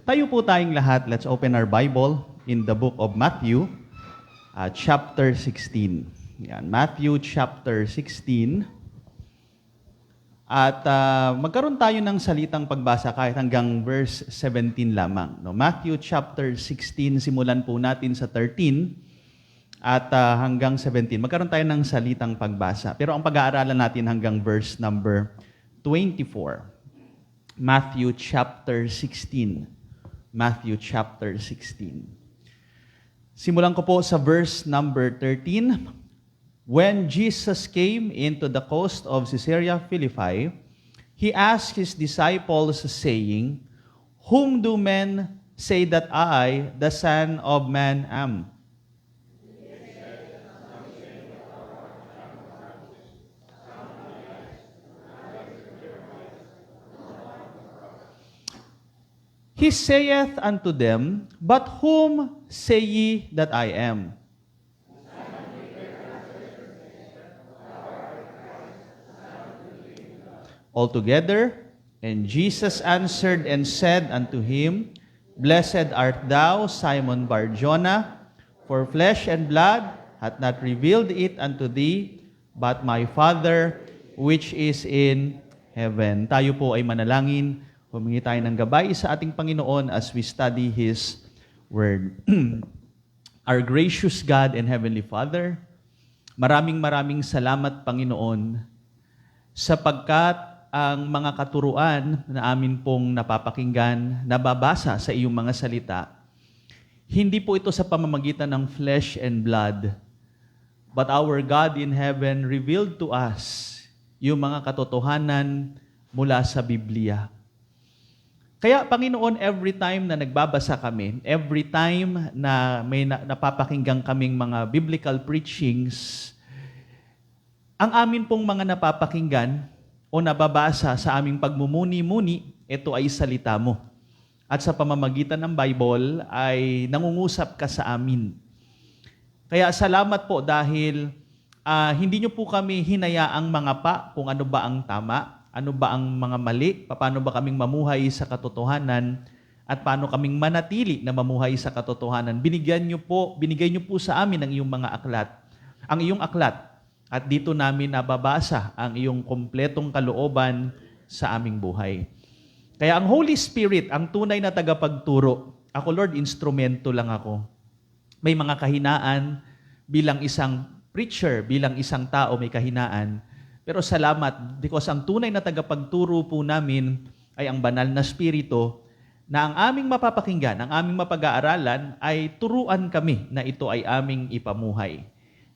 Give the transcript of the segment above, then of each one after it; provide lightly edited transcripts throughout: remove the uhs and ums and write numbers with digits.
Tayo po tayong lahat, let's open our Bible in the book of Matthew, chapter 16. Yan, Matthew chapter 16. At magkaroon tayo ng salitang pagbasa kahit hanggang verse 17 lamang. No? Matthew chapter 16, simulan po natin sa 13 at hanggang 17. Magkaroon tayo ng salitang pagbasa. Pero ang pag-aaralan natin hanggang verse number 24. Matthew chapter 16. Matthew chapter 16. Simulan ko po sa verse number 13. When Jesus came into the coast of Caesarea Philippi, he asked his disciples, saying, "Whom do men say that I, the Son of Man, am?" He saith unto them, "But whom say ye that I am?" Altogether, and Jesus answered and said unto him, "Blessed art thou, Simon Bar-Jonah, for flesh and blood hath not revealed it unto thee, but my Father which is in heaven." Tayo po ay manalangin. Humingi tayo ng gabay sa ating Panginoon as we study His Word. Our gracious God and Heavenly Father, maraming salamat, Panginoon, sapagkat ang mga katuruan na amin pong napapakinggan, nababasa sa iyong mga salita, hindi po ito sa pamamagitan ng flesh and blood, but our God in heaven revealed to us yung mga katotohanan mula sa Biblia. Kaya, Panginoon, every time na nagbabasa kami, every time na may napapakinggan kaming mga biblical preachings, ang amin pong mga napapakinggan o nababasa sa aming pagmumuni-muni, ito ay salita mo. At sa pamamagitan ng Bible ay nangungusap ka sa amin. Kaya salamat po dahil hindi niyo po kami hinayaang mangapa kung ano ba ang tama, ano ba ang mga mali, paano ba kaming mamuhay sa katotohanan, at paano kaming manatili na mamuhay sa katotohanan. Binigay niyo po sa amin ang iyong mga aklat, ang iyong aklat, at dito namin nababasa ang iyong kompletong kalooban sa aming buhay. Kaya ang Holy Spirit, ang tunay na tagapagturo, ako Lord, instrumento lang ako. May mga kahinaan bilang isang preacher, bilang isang tao may kahinaan. Pero salamat because ang tunay na tagapagturo po namin ay ang banal na Espiritu na ang aming mapapakinggan, ang aming mapag-aaralan ay turuan kami na ito ay aming ipamuhay.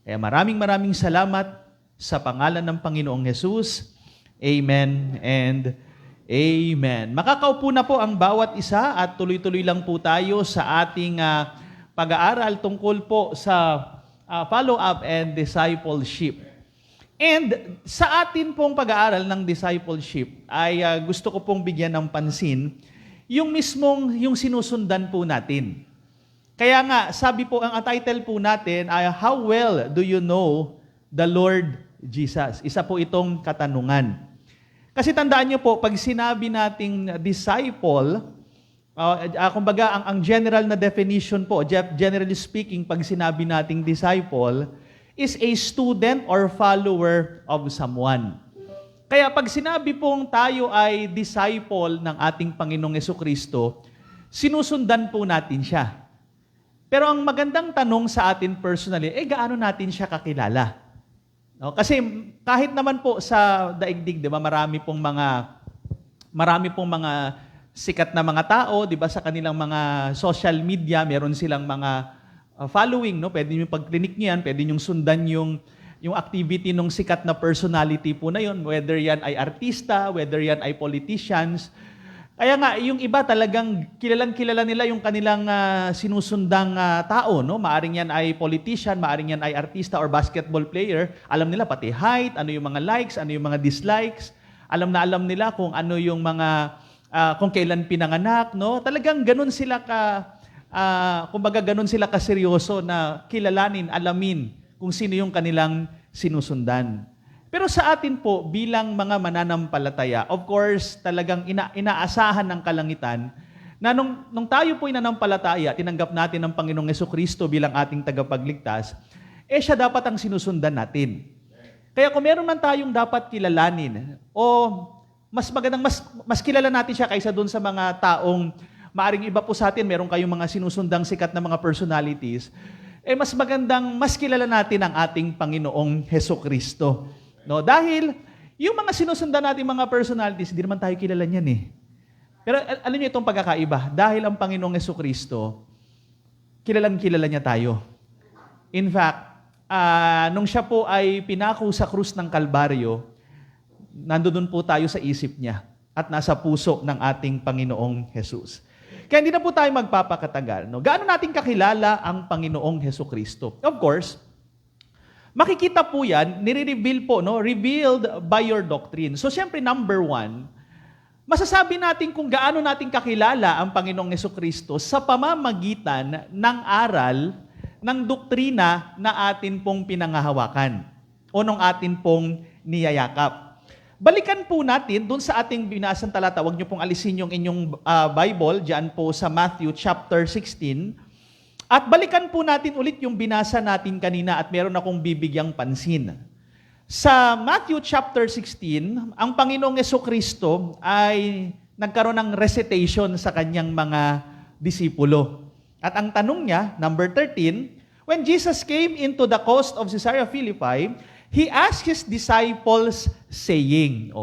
Kaya maraming salamat sa pangalan ng Panginoong Hesus. Amen and Amen. Makakaupo na po ang bawat isa at tuloy-tuloy lang po tayo sa ating pag-aaral tungkol po sa follow-up and discipleship. And sa atin pong pag-aaral ng discipleship ay gusto ko pong bigyan ng pansin yung sinusundan po natin. Kaya nga, sabi po, ang title po natin ay How Well Do You Know the Lord Jesus? Isa po itong katanungan. Kasi tandaan niyo po, pag sinabi nating disciple, kumbaga ang general na definition po, generally speaking, pag sinabi nating disciple, is a student or follower of someone. Kaya pag sinabi pong tayo ay disciple ng ating Panginoong Jesucristo, sinusundan po natin siya. Pero ang magandang tanong sa atin personally, gaano natin siya kakilala? No? Kasi kahit naman po sa daigdig, di ba, marami pong mga sikat na mga tao, di ba, sa kanilang mga social media, meron silang mga following, no? Pwede nyo pag-clinic niyan, pwede nyo sundan yung activity ng sikat na personality po na yun, whether yan ay artista, whether yan ay politicians. Kaya nga, yung iba talagang kilalang-kilala nila yung kanilang sinusundang tao, no? Maaring yan ay politician, maaring yan ay artista or basketball player. Alam nila pati height, ano yung mga likes, ano yung mga dislikes. Alam nila kung ano yung mga, kung kailan pinanganak, no? Talagang ganun sila kumbaga ganun sila kaseryoso na kilalanin, alamin kung sino yung kanilang sinusundan. Pero sa atin po, bilang mga mananampalataya, of course, talagang inaasahan ng kalangitan na nung tayo po'y nanampalataya, tinanggap natin ng Panginoong Jesucristo bilang ating tagapagligtas, siya dapat ang sinusundan natin. Kaya kung meron man tayong dapat kilalanin, o mas magandang, mas kilala natin siya kaysa doon sa mga taong maaring iba po sa atin, meron kayong mga sinusundang sikat na mga personalities, mas magandang mas kilala natin ang ating Panginoong Jesucristo. No? Dahil yung mga sinusundan natin mga personalities, hindi naman tayo kilala niyan eh. Pero alam niyo itong pagkakaiba, dahil ang Panginoong Jesucristo, kilalang-kilala niya tayo. In fact, nung siya po ay pinako sa krus ng Kalbaryo, nandoon po tayo sa isip niya at nasa puso ng ating Panginoong Jesus. Kaya hindi na po tayo magpapakatagal. No? Gaano natin kakilala ang Panginoong Jesucristo? Of course, makikita po yan, nire-reveal po, no? Revealed by your doctrine. So, siyempre, number one, masasabi natin kung gaano natin kakilala ang Panginoong Jesucristo sa pamamagitan ng aral ng doktrina na atin pong pinangahawakan o nung atin pong niyayakap. Balikan po natin dun sa ating binasang talata. Huwag niyo pong alisin yung inyong Bible, diyan po sa Matthew chapter 16. At balikan po natin ulit yung binasa natin kanina at meron akong bibigyang pansin. Sa Matthew chapter 16, ang Panginoong Jesucristo ay nagkaroon ng recitation sa kanyang mga disipulo. At ang tanong niya, number 13, when Jesus came into the coast of Caesarea Philippi, He asked His disciples saying,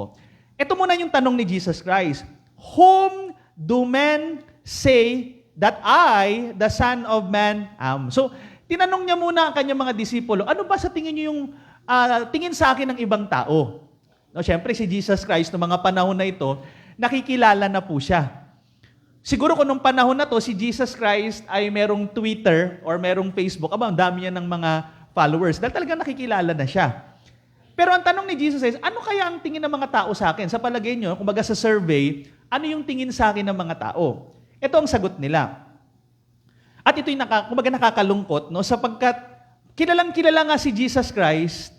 ito muna yung tanong ni Jesus Christ, whom do men say that I, the Son of Man, am? So, tinanong niya muna ang kanyang mga disipulo, ano ba sa tingin niyo yung tingin sa akin ng ibang tao? No, siyempre, si Jesus Christ, noong mga panahon na ito, nakikilala na po siya. Siguro kung nung panahon na to, si Jesus Christ ay merong Twitter or merong Facebook, ang dami niya ng mga followers, dahil talagang nakikilala na siya. Pero ang tanong ni Jesus is, ano kaya ang tingin ng mga tao sa akin? Sa palagay nyo, kumbaga sa survey, ano yung tingin sa akin ng mga tao? Ito ang sagot nila. At ito'y kumbaga nakakalungkot, no? Sapagkat kilalang-kilala nga si Jesus Christ,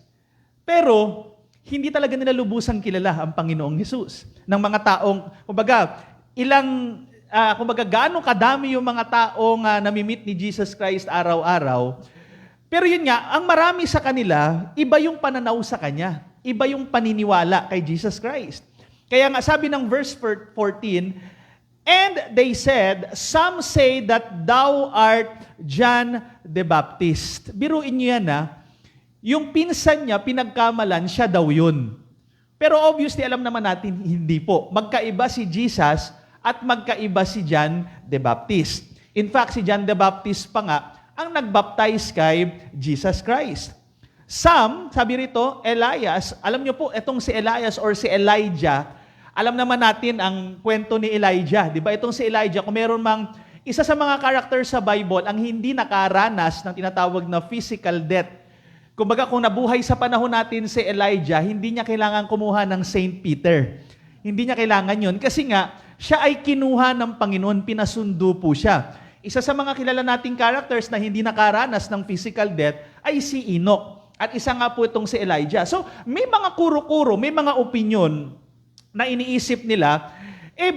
pero hindi talaga nila lubusang kilala ang Panginoong Jesus. Ng mga taong, kumbaga, gaano kadami yung mga taong namimit ni Jesus Christ araw-araw. Pero yun nga, ang marami sa kanila, iba yung pananaw sa Kanya. Iba yung paniniwala kay Jesus Christ. Kaya nga sabi ng verse 14, and they said, some say that thou art John the Baptist. Biruin niyo yan yung pinsan niya, pinagkamalan, siya daw yun. Pero obviously, alam naman natin, hindi po. Magkaiba si Jesus at magkaiba si John the Baptist. In fact, si John the Baptist pa nga, ang nagbaptize kay Jesus Christ. Some, sabi rito, Elias, alam niyo po, itong si Elias or si Elijah, alam naman natin ang kwento ni Elijah. Di ba? Itong si Elijah, kung meron mang isa sa mga character sa Bible, ang hindi nakaranas ng tinatawag na physical death. Kumbaga, kung nabuhay sa panahon natin si Elijah, hindi niya kailangan kumuha ng Saint Peter. Hindi niya kailangan yun kasi nga, siya ay kinuha ng Panginoon, pinasundo po siya. Isa sa mga kilala nating characters na hindi nakaranas ng physical death ay si Enoch. At isa nga po itong si Elijah. So, may mga kuro-kuro, may mga opinion na iniisip nila,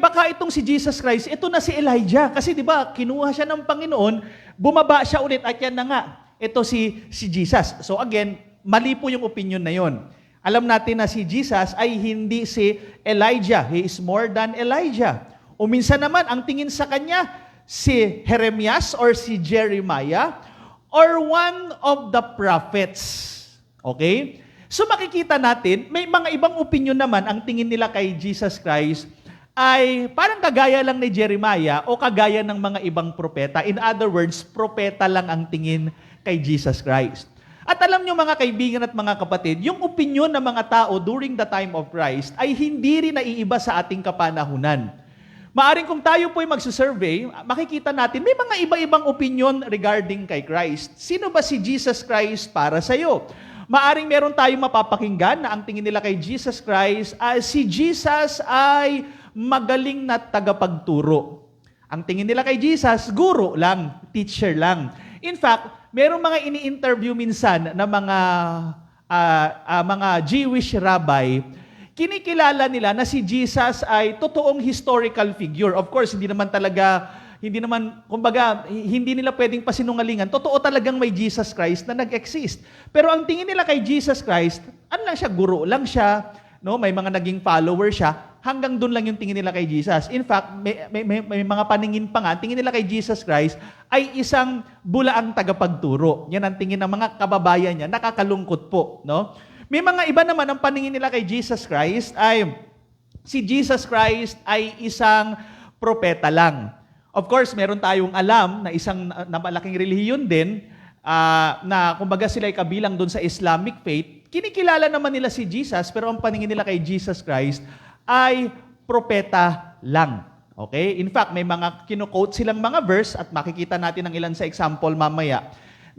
baka itong si Jesus Christ, ito na si Elijah. Kasi di ba kinuha siya ng Panginoon, bumaba siya ulit at yan na nga, ito si Jesus. So again, mali po yung opinion na yon. Alam natin na si Jesus ay hindi si Elijah. He is more than Elijah. O minsan naman, ang tingin sa kanya, si Jeremias or si Jeremiah or one of the prophets. Okay? So makikita natin, may mga ibang opinion naman ang tingin nila kay Jesus Christ ay parang kagaya lang ni Jeremiah o kagaya ng mga ibang propeta. In other words, propeta lang ang tingin kay Jesus Christ. At alam nyo mga kaibigan at mga kapatid, yung opinion ng mga tao during the time of Christ ay hindi rin naiiba sa ating kapanahunan. Maaring kung tayo po ay magsusurvey, makikita natin may mga iba-ibang opinion regarding kay Christ. Sino ba si Jesus Christ para sa iyo? Maaring meron tayong mapapakinggan na ang tingin nila kay Jesus Christ ay si Jesus ay magaling na tagapagturo. Ang tingin nila kay Jesus, guro lang, teacher lang. In fact, merong mga ini-interview minsan na mga Jewish rabbi, kinikilala nila na si Jesus ay totoong historical figure. Of course, hindi naman, kumbaga, hindi nila pwedeng pasinungalingan. Totoo talagang may Jesus Christ na nag-exist. Pero ang tingin nila kay Jesus Christ, ano lang siya, guro lang siya, no? May mga naging follower siya, hanggang doon lang yung tingin nila kay Jesus. In fact, may mga paningin pa nga, tingin nila kay Jesus Christ ay isang bulaang tagapagturo. Yan ang tingin ng mga kababayan niya, nakakalungkot po, no? May mga iba naman ang paningin nila kay Jesus Christ ay si Jesus Christ ay isang propeta lang. Of course, meron tayong alam na isang na malaking relihiyon din na kumbaga sila ay kabilang doon sa Islamic faith. Kinikilala naman nila si Jesus pero ang paningin nila kay Jesus Christ ay propeta lang. Okay? In fact, may mga kino-quote silang mga verse at makikita natin ang ilan sa example mamaya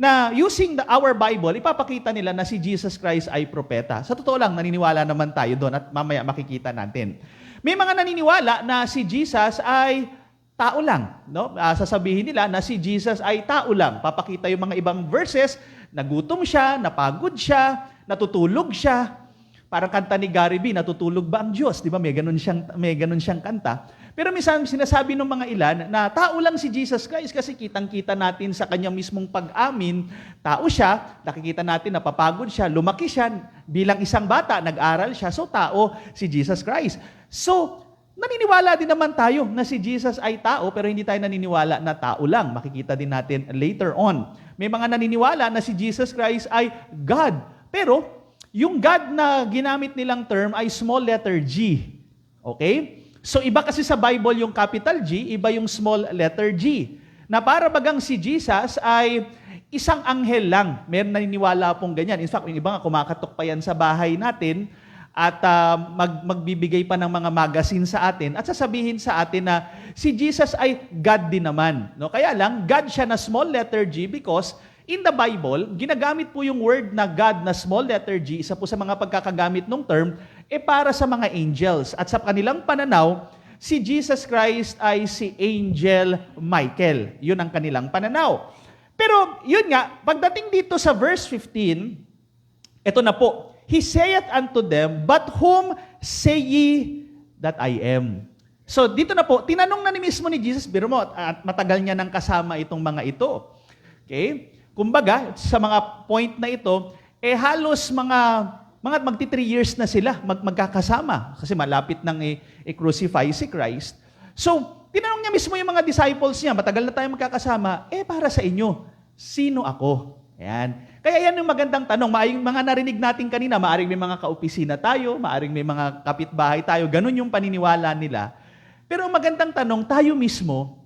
na using our Bible, ipapakita nila na si Jesus Christ ay propeta. Sa totoo lang, naniniwala naman tayo doon at mamaya makikita natin. May mga naniniwala na si Jesus ay tao lang. No? Sasabihin nila na si Jesus ay tao lang. Papakita yung mga ibang verses, nagutom siya, napagod siya, natutulog siya. Parang kanta ni Gary B, natutulog ba ang Diyos? Di ba? May ganun siyang kanta. Pero minsan sinasabi ng mga ilan na tao lang si Jesus Christ kasi kitang-kita natin sa kanyang mismong pag-amin, tao siya, nakikita natin napapagod siya, lumaki siya, bilang isang bata, nag-aral siya, so tao si Jesus Christ. So, naniniwala din naman tayo na si Jesus ay tao pero hindi tayo naniniwala na tao lang. Makikita din natin later on. May mga naniniwala na si Jesus Christ ay God. Pero, yung God na ginamit nilang term ay small letter G. Okay? So iba kasi sa Bible yung capital G, iba yung small letter G. Na para bagang si Jesus ay isang anghel lang. Meron naniniwala pong ganyan. In fact, yung iba nga kumakatok pa yan sa bahay natin at magbibigay pa ng mga magazine sa atin at sasabihin sa atin na si Jesus ay God din naman. No? Kaya lang, God siya na small letter G because in the Bible, ginagamit po yung word na God na small letter G, isa po sa mga pagkakagamit ng term, para sa mga angels. At sa kanilang pananaw, si Jesus Christ ay si Angel Michael. Yun ang kanilang pananaw. Pero yun nga, pagdating dito sa verse 15, ito na po, He saith unto them, but whom say ye that I am? So dito na po, tinanong na ni mismo ni Jesus, biro mo, at matagal niya nang kasama itong mga ito. Okay? Kumbaga, sa mga point na ito, halos mga magti 3 years na sila magkakasama kasi malapit nang i-crucify si Christ. So, tinanong niya mismo yung mga disciples niya, matagal na tayo magkakasama, para sa inyo, sino ako? Ayan. Kaya yan yung magandang tanong. Maaring mga narinig natin kanina, maaring may mga kaopisina tayo, maaring may mga kapitbahay tayo, ganun yung paniniwala nila. Pero ang magandang tanong, tayo mismo,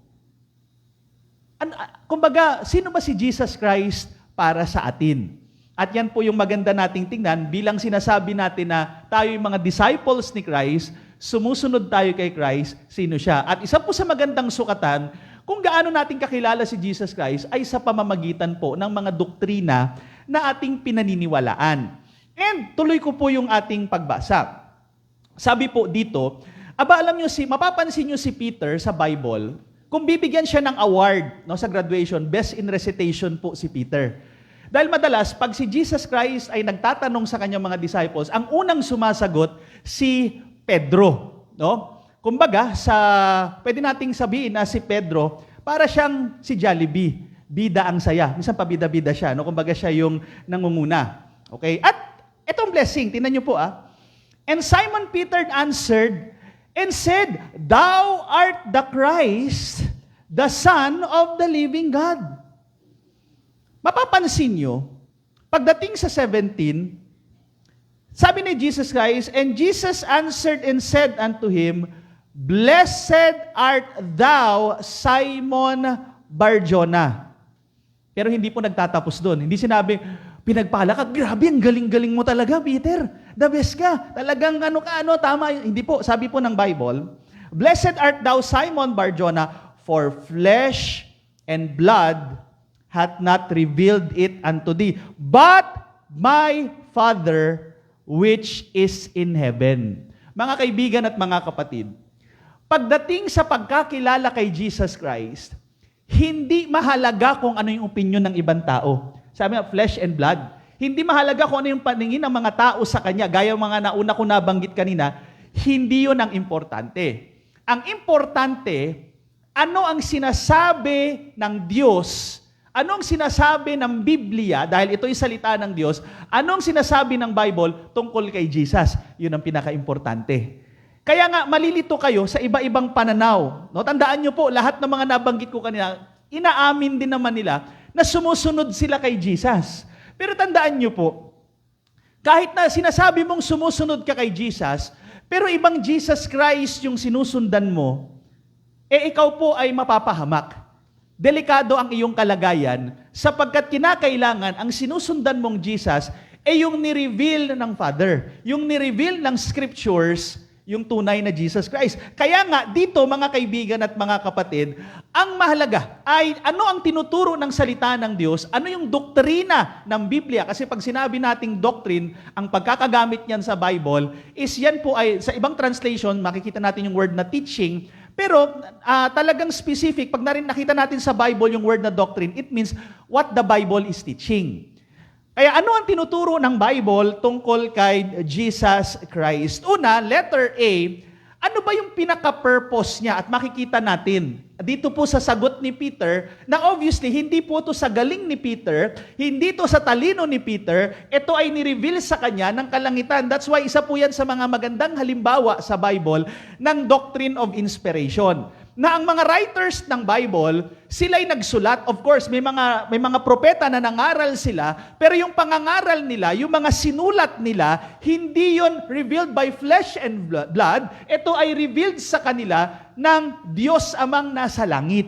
kumbaga, sino ba si Jesus Christ para sa atin? At yan po yung maganda nating tingnan bilang sinasabi natin na tayo yung mga disciples ni Christ, sumusunod tayo kay Christ, sino siya? At isa po sa magandang sukatan, kung gaano natin kakilala si Jesus Christ ay sa pamamagitan po ng mga doktrina na ating pinaniniwalaan. And tuloy ko po yung ating pagbasa. Sabi po dito, alam nyo mapapansin nyo si Peter sa Bible, kung bibigyan siya ng award sa graduation, best in recitation po si Peter. Dahil madalas, pag si Jesus Christ ay nagtatanong sa kanyang mga disciples, ang unang sumasagot si Pedro. No? Kumbaga, pwede nating sabihin na si Pedro, para siyang si Jollibee, bida ang saya. Minsan pabida-bida siya. No? Kumbaga siya yung nangunguna. Okay? At itong blessing, tingnan niyo po. And Simon Peter answered and said, Thou art the Christ, the Son of the living God. Mapapansin nyo, pagdating sa 17, sabi ni Jesus Christ, and Jesus answered and said unto him, Blessed art thou, Simon Bar-Jona. Pero hindi po nagtatapos doon. Hindi sinabi, pinagpala ka, grabe, ang galing-galing mo talaga, Peter. The best ka. Talagang tama. Hindi po, sabi po ng Bible, Blessed art thou, Simon Bar-Jona, for flesh and blood hath not revealed it unto thee, but my Father which is in heaven. Mga kaibigan at mga kapatid, pagdating sa pagkakilala kay Jesus Christ, hindi mahalaga kung ano yung opinion ng ibang tao. Sabi nga, flesh and blood. Hindi mahalaga kung ano yung paningin ng mga tao sa Kanya, gaya mga nauna ko nabanggit kanina, hindi yun ang importante. Ang importante, ano ang sinasabi ng Diyos, ano ang sinasabi ng Biblia, dahil ito'y salita ng Diyos, ano ang sinasabi ng Bible tungkol kay Jesus? Yun ang pinaka-importante. Kaya nga, malilito kayo sa iba-ibang pananaw. No? Tandaan nyo po, lahat ng mga nabanggit ko kanina, inaamin din naman nila na sumusunod sila kay Jesus. Pero tandaan nyo po, kahit na sinasabi mong sumusunod ka kay Jesus, pero ibang Jesus Christ yung sinusundan mo, ikaw po ay mapapahamak. Delikado ang iyong kalagayan sapagkat kinakailangan ang sinusundan mong Jesus yung ni-reveal ng Father, yung ni-reveal ng Scriptures, yung tunay na Jesus Christ. Kaya nga, dito mga kaibigan at mga kapatid, ang mahalaga ay ano ang tinuturo ng salita ng Diyos, ano yung doktrina ng Biblia. Kasi pag sinabi nating doctrine, ang pagkakagamit niyan sa Bible, is yan po ay, sa ibang translation, makikita natin yung word na teaching, pero talagang specific, pag nakita natin sa Bible yung word na doctrine, it means what the Bible is teaching. Kaya ano ang tinuturo ng Bible tungkol kay Jesus Christ? Una, letter A, ano ba yung pinaka-purpose niya? At makikita natin dito po sa sagot ni Peter, na obviously, hindi po ito sa galing ni Peter, hindi ito sa talino ni Peter, ito ay ni-reveal sa kanya ng kalangitan. That's why isa po yan sa mga magandang halimbawa sa Bible ng doctrine of inspiration. Na ang mga writers ng Bible, sila'y nagsulat. Of course, may mga propeta na nangaral sila, pero yung pangangaral nila, yung mga sinulat nila, hindi yon revealed by flesh and blood. Ito ay revealed sa kanila ng Diyos Amang nasa langit.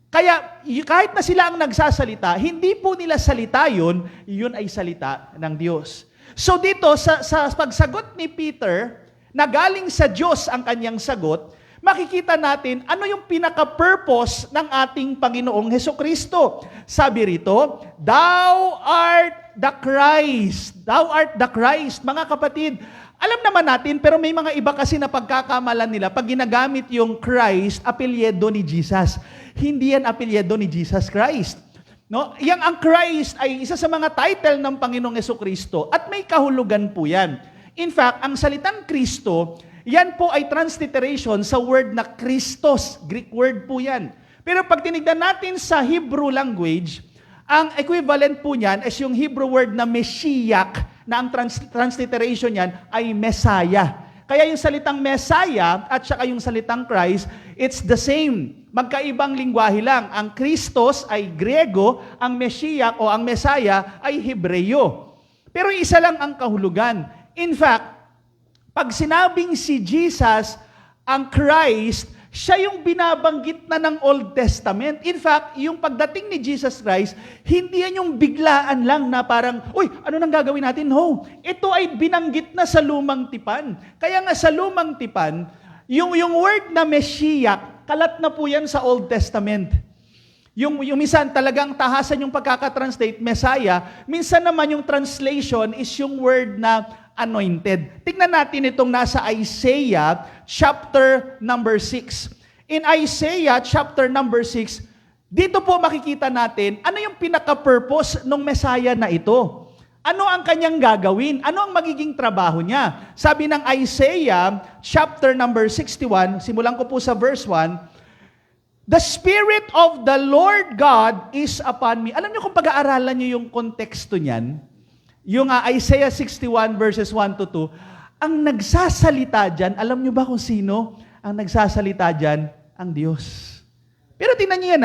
Kaya kahit na sila ang nagsasalita, hindi po nila salita yun ay salita ng Diyos. So dito, sa pagsagot ni Peter, na galing sa Diyos ang kanyang sagot, makikita natin ano yung pinaka-purpose ng ating Panginoong Hesukristo. Sabi rito, Thou art the Christ. Thou art the Christ. Mga kapatid, alam naman natin, pero may mga iba kasi na pagkakamalan nila, pag ginagamit yung Christ, apelyedo ni Jesus. Hindi yan apelyedo ni Jesus Christ. No? Yang ang Christ ay isa sa mga title ng Panginoong Hesukristo at may kahulugan po yan. In fact, ang salitang Kristo, yan po ay transliteration sa word na Christos. Greek word po yan. Pero pag tinignan natin sa Hebrew language, ang equivalent po niyan is yung Hebrew word na Meshiach, na ang transliteration niyan ay Messiah. Kaya yung salitang Messiah at saka yung salitang Christ, it's the same. Magkaibang lingwahe lang. Ang Christos ay Grego, ang Meshiach o ang Messiah ay Hebreo. Pero isa lang ang kahulugan. In fact, pag sinabing si Jesus, ang Christ, siya yung binabanggit na ng Old Testament. In fact, yung pagdating ni Jesus Christ, hindi yan yung biglaan lang na parang, uy, ano nang gagawin natin? No, ito ay binanggit na sa Lumang Tipan. Kaya nga sa Lumang Tipan, yung word na Meshiach, kalat na po yan sa Old Testament. Yung minsan talagang tahasan yung pagkakatranslate, Messiah, minsan naman yung translation is yung word na anointed. Tingnan natin itong nasa Isaiah chapter number 6. In Isaiah chapter number 6, dito po makikita natin ano yung pinaka-purpose ng Messiah na ito. Ano ang kanyang gagawin? Ano ang magiging trabaho niya? Sabi ng Isaiah chapter number 61, simulan ko po sa verse 1, The Spirit of the Lord God is upon me. Alam niyo kung pag-aaralan niyo yung konteksto niyan, yung Isaiah 61 verses 1 to 2, ang nagsasalita dyan, alam nyo ba kung sino? Ang nagsasalita dyan, ang Diyos. Pero tingnan nyo yan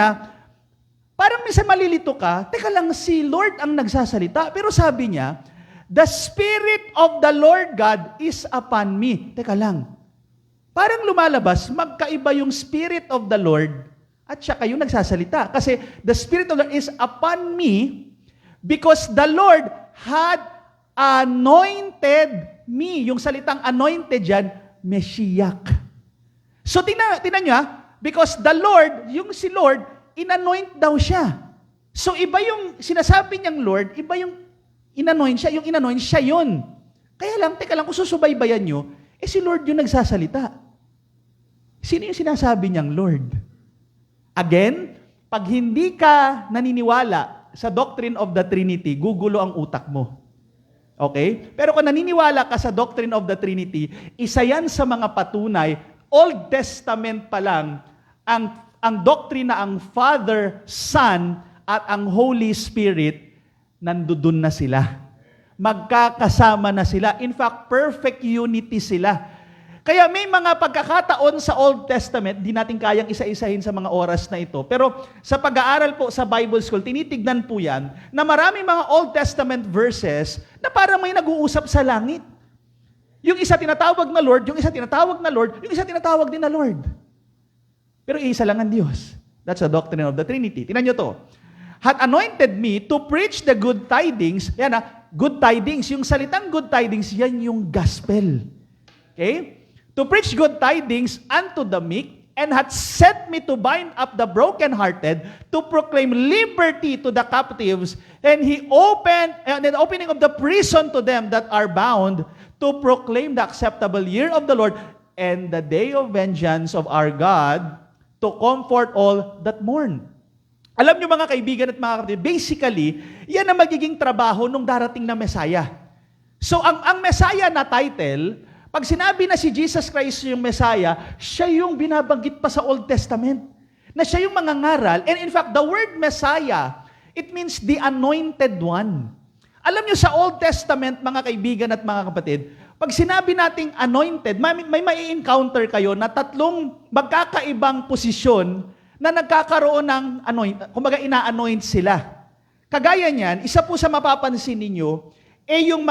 parang minsan malilito ka, teka lang, si Lord ang nagsasalita. Pero sabi niya, The Spirit of the Lord God is upon me. Teka lang, parang lumalabas, magkaiba yung Spirit of the Lord at saka yung nagsasalita. Kasi the Spirit of the Lord is upon me because the Lord had anointed me. Yung salitang anointed dyan, Meshiach. So, tingnan nyo because the Lord, yung si Lord, inanoint daw siya. So, iba yung sinasabi niyang Lord, iba yung inanoint siya. Yung inanoint siya yun. Kaya lang, teka lang, kung susubaybayan nyo, si Lord yung nagsasalita. Sino yung sinasabi niyang Lord? Again, pag hindi ka naniniwala sa doctrine of the Trinity, gugulo ang utak mo. Okay? Pero kung naniniwala ka sa doctrine of the Trinity, isa yan sa mga patunay, Old Testament pa lang, ang doctrine na ang Father, Son, at ang Holy Spirit, nandudun na sila. Magkakasama na sila. In fact, perfect unity sila. Kaya may mga pagkakataon sa Old Testament, di natin kayang isa-isahin sa mga oras na ito. Pero sa pag-aaral po sa Bible School, tinitignan po yan na maraming mga Old Testament verses na parang may nag-uusap sa langit. Yung isa tinatawag na Lord, yung isa tinatawag na Lord, yung isa tinatawag din na Lord. Pero isa lang ang Diyos. That's the doctrine of the Trinity. Tingnan nyo to. Had anointed me to preach the good tidings. Yan good tidings. Yung salitang good tidings, yan yung gospel. Okay? To preach good tidings unto the meek, and hath sent me to bind up the brokenhearted, to proclaim liberty to the captives, and the opening of the prison to them that are bound, to proclaim the acceptable year of the Lord, and the day of vengeance of our God, to comfort all that mourn. Alam niyo mga kaibigan at mga kapatid, basically, yan ang magiging trabaho nung darating na Messiah. So ang Messiah na title, pag sinabi na si Jesus Christ yung Messiah, siya yung binabanggit pa sa Old Testament. Na siya yung mangangaral. And in fact, the word Messiah, it means the anointed one. Alam niyo sa Old Testament, mga kaibigan at mga kapatid, pag sinabi nating anointed, may encounter kayo na tatlong magkakaibang posisyon na nagkakaroon ng kumbaga ina-anoint sila. Kagaya niyan, isa po sa mapapansin ninyo, yung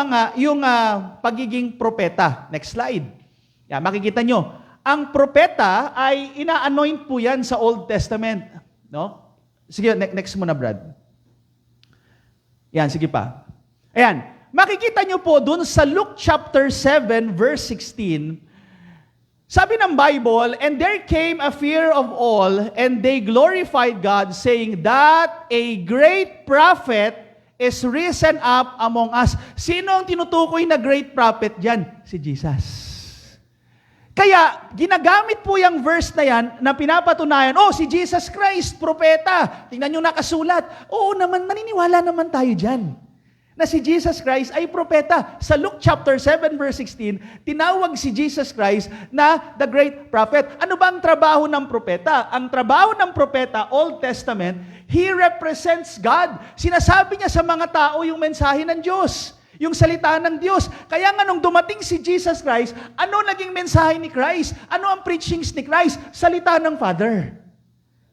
pagiging propeta. Next slide. Yan, makikita nyo. Ang propeta ay ina-anoint po yan sa Old Testament. No? Sige, next muna, Brad. Yan, sige pa. Ayan, makikita nyo po dun sa Luke chapter 7, verse 16, sabi ng Bible, and there came a fear of all, and they glorified God, saying that a great prophet is risen up among us. Sino ang tinutukoy na great prophet dyan? Si Jesus. Kaya, ginagamit po yung verse na yan na pinapatunayan, si Jesus Christ, propeta. Tingnan nyo nakasulat. Oo naman, maniniwala naman tayo dyan. Na si Jesus Christ ay propeta. Sa Luke chapter 7 verse 16, tinawag si Jesus Christ na the great prophet. Ano ba ang trabaho ng propeta? Ang trabaho ng propeta, Old Testament, he represents God. Sinasabi niya sa mga tao yung mensahe ng Diyos, yung salita ng Diyos. Kaya nga nung dumating si Jesus Christ, ano naging mensahe ni Christ? Ano ang preachings ni Christ? Salita ng Father.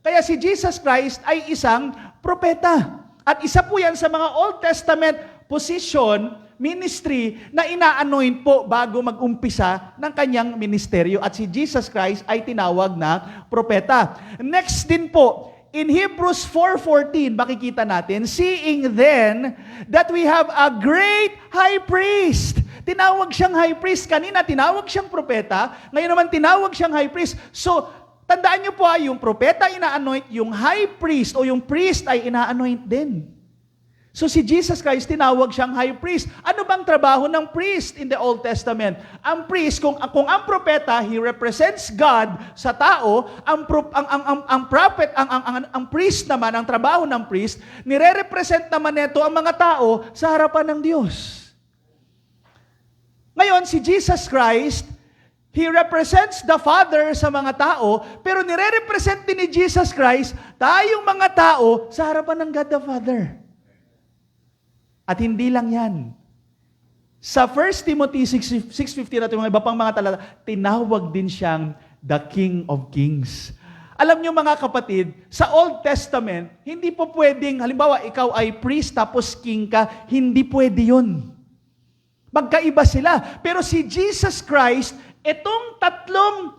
Kaya si Jesus Christ ay isang propeta. At isa po yan sa mga Old Testament position, ministry, na ina-anoint po bago mag-umpisa ng kanyang ministeryo. At si Jesus Christ ay tinawag na propeta. Next din po, in Hebrews 4:14, makikita natin, seeing then that we have a great high priest. Tinawag siyang high priest. Kanina, tinawag siyang propeta. Ngayon naman, tinawag siyang high priest. So, tandaan niyo po, yung propeta ina-anoint, yung high priest o yung priest ay ina-anoint din. So si Jesus Christ, tinawag siyang high priest. Ano bang trabaho ng priest in the Old Testament? Ang priest, kung ang propeta, he represents God sa tao, ang prophet, ang priest naman, ang trabaho ng priest, nire-represent naman nito ang mga tao sa harapan ng Diyos. Ngayon, si Jesus Christ, he represents the Father sa mga tao, pero nire-represent din ni Jesus Christ tayong mga tao sa harapan ng God the Father. At hindi lang yan. Sa 1 Timothy 6:15 at yung iba pang mga talata, tinawag din siyang the King of Kings. Alam niyo mga kapatid, sa Old Testament, hindi po pwedeng, halimbawa, ikaw ay priest tapos king ka, hindi pwede yun. Magkaiba sila. Pero si Jesus Christ, itong tatlong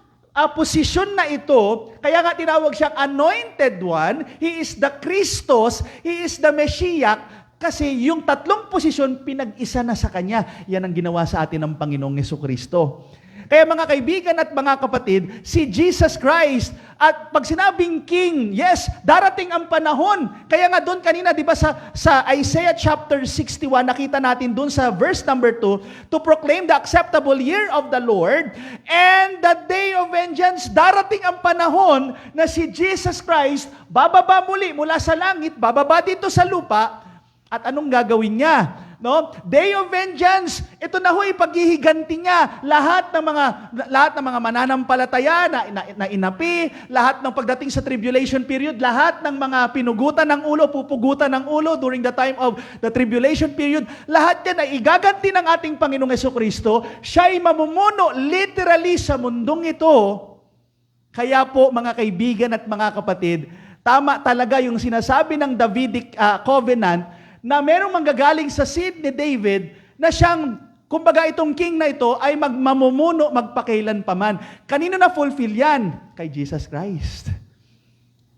posisyon na ito, kaya nga tinawag siyang anointed one, he is the Christos, he is the Messiah, kasi yung tatlong posisyon pinag-isa na sa Kanya. Yan ang ginawa sa atin ng Panginoong Jesucristo. Kaya mga kaibigan at mga kapatid, si Jesus Christ, at pag sinabing King, yes, darating ang panahon. Kaya nga doon kanina, di ba sa Isaiah chapter 61, nakita natin doon sa verse number 2, to proclaim the acceptable year of the Lord and the day of vengeance. Darating ang panahon na si Jesus Christ, bababa muli mula sa langit, bababa dito sa lupa, at anong gagawin niya? No? Day of vengeance, ito na ho'y paghihiganti niya lahat ng mga mananampalataya na inapi, lahat ng pagdating sa tribulation period, lahat ng mga pinugutan ng ulo, pupugutan ng ulo during the time of the tribulation period, lahat yan ay igaganti ng ating Panginoong Jesucristo. Siya'y mamumuno literally sa mundong ito. Kaya po mga kaibigan at mga kapatid, tama talaga yung sinasabi ng Davidic covenant na merong manggagaling sa seed ni David na siyang, kumbaga itong king na ito ay mamumuno magpakailan paman. Kanino na fulfill yan? Kay Jesus Christ.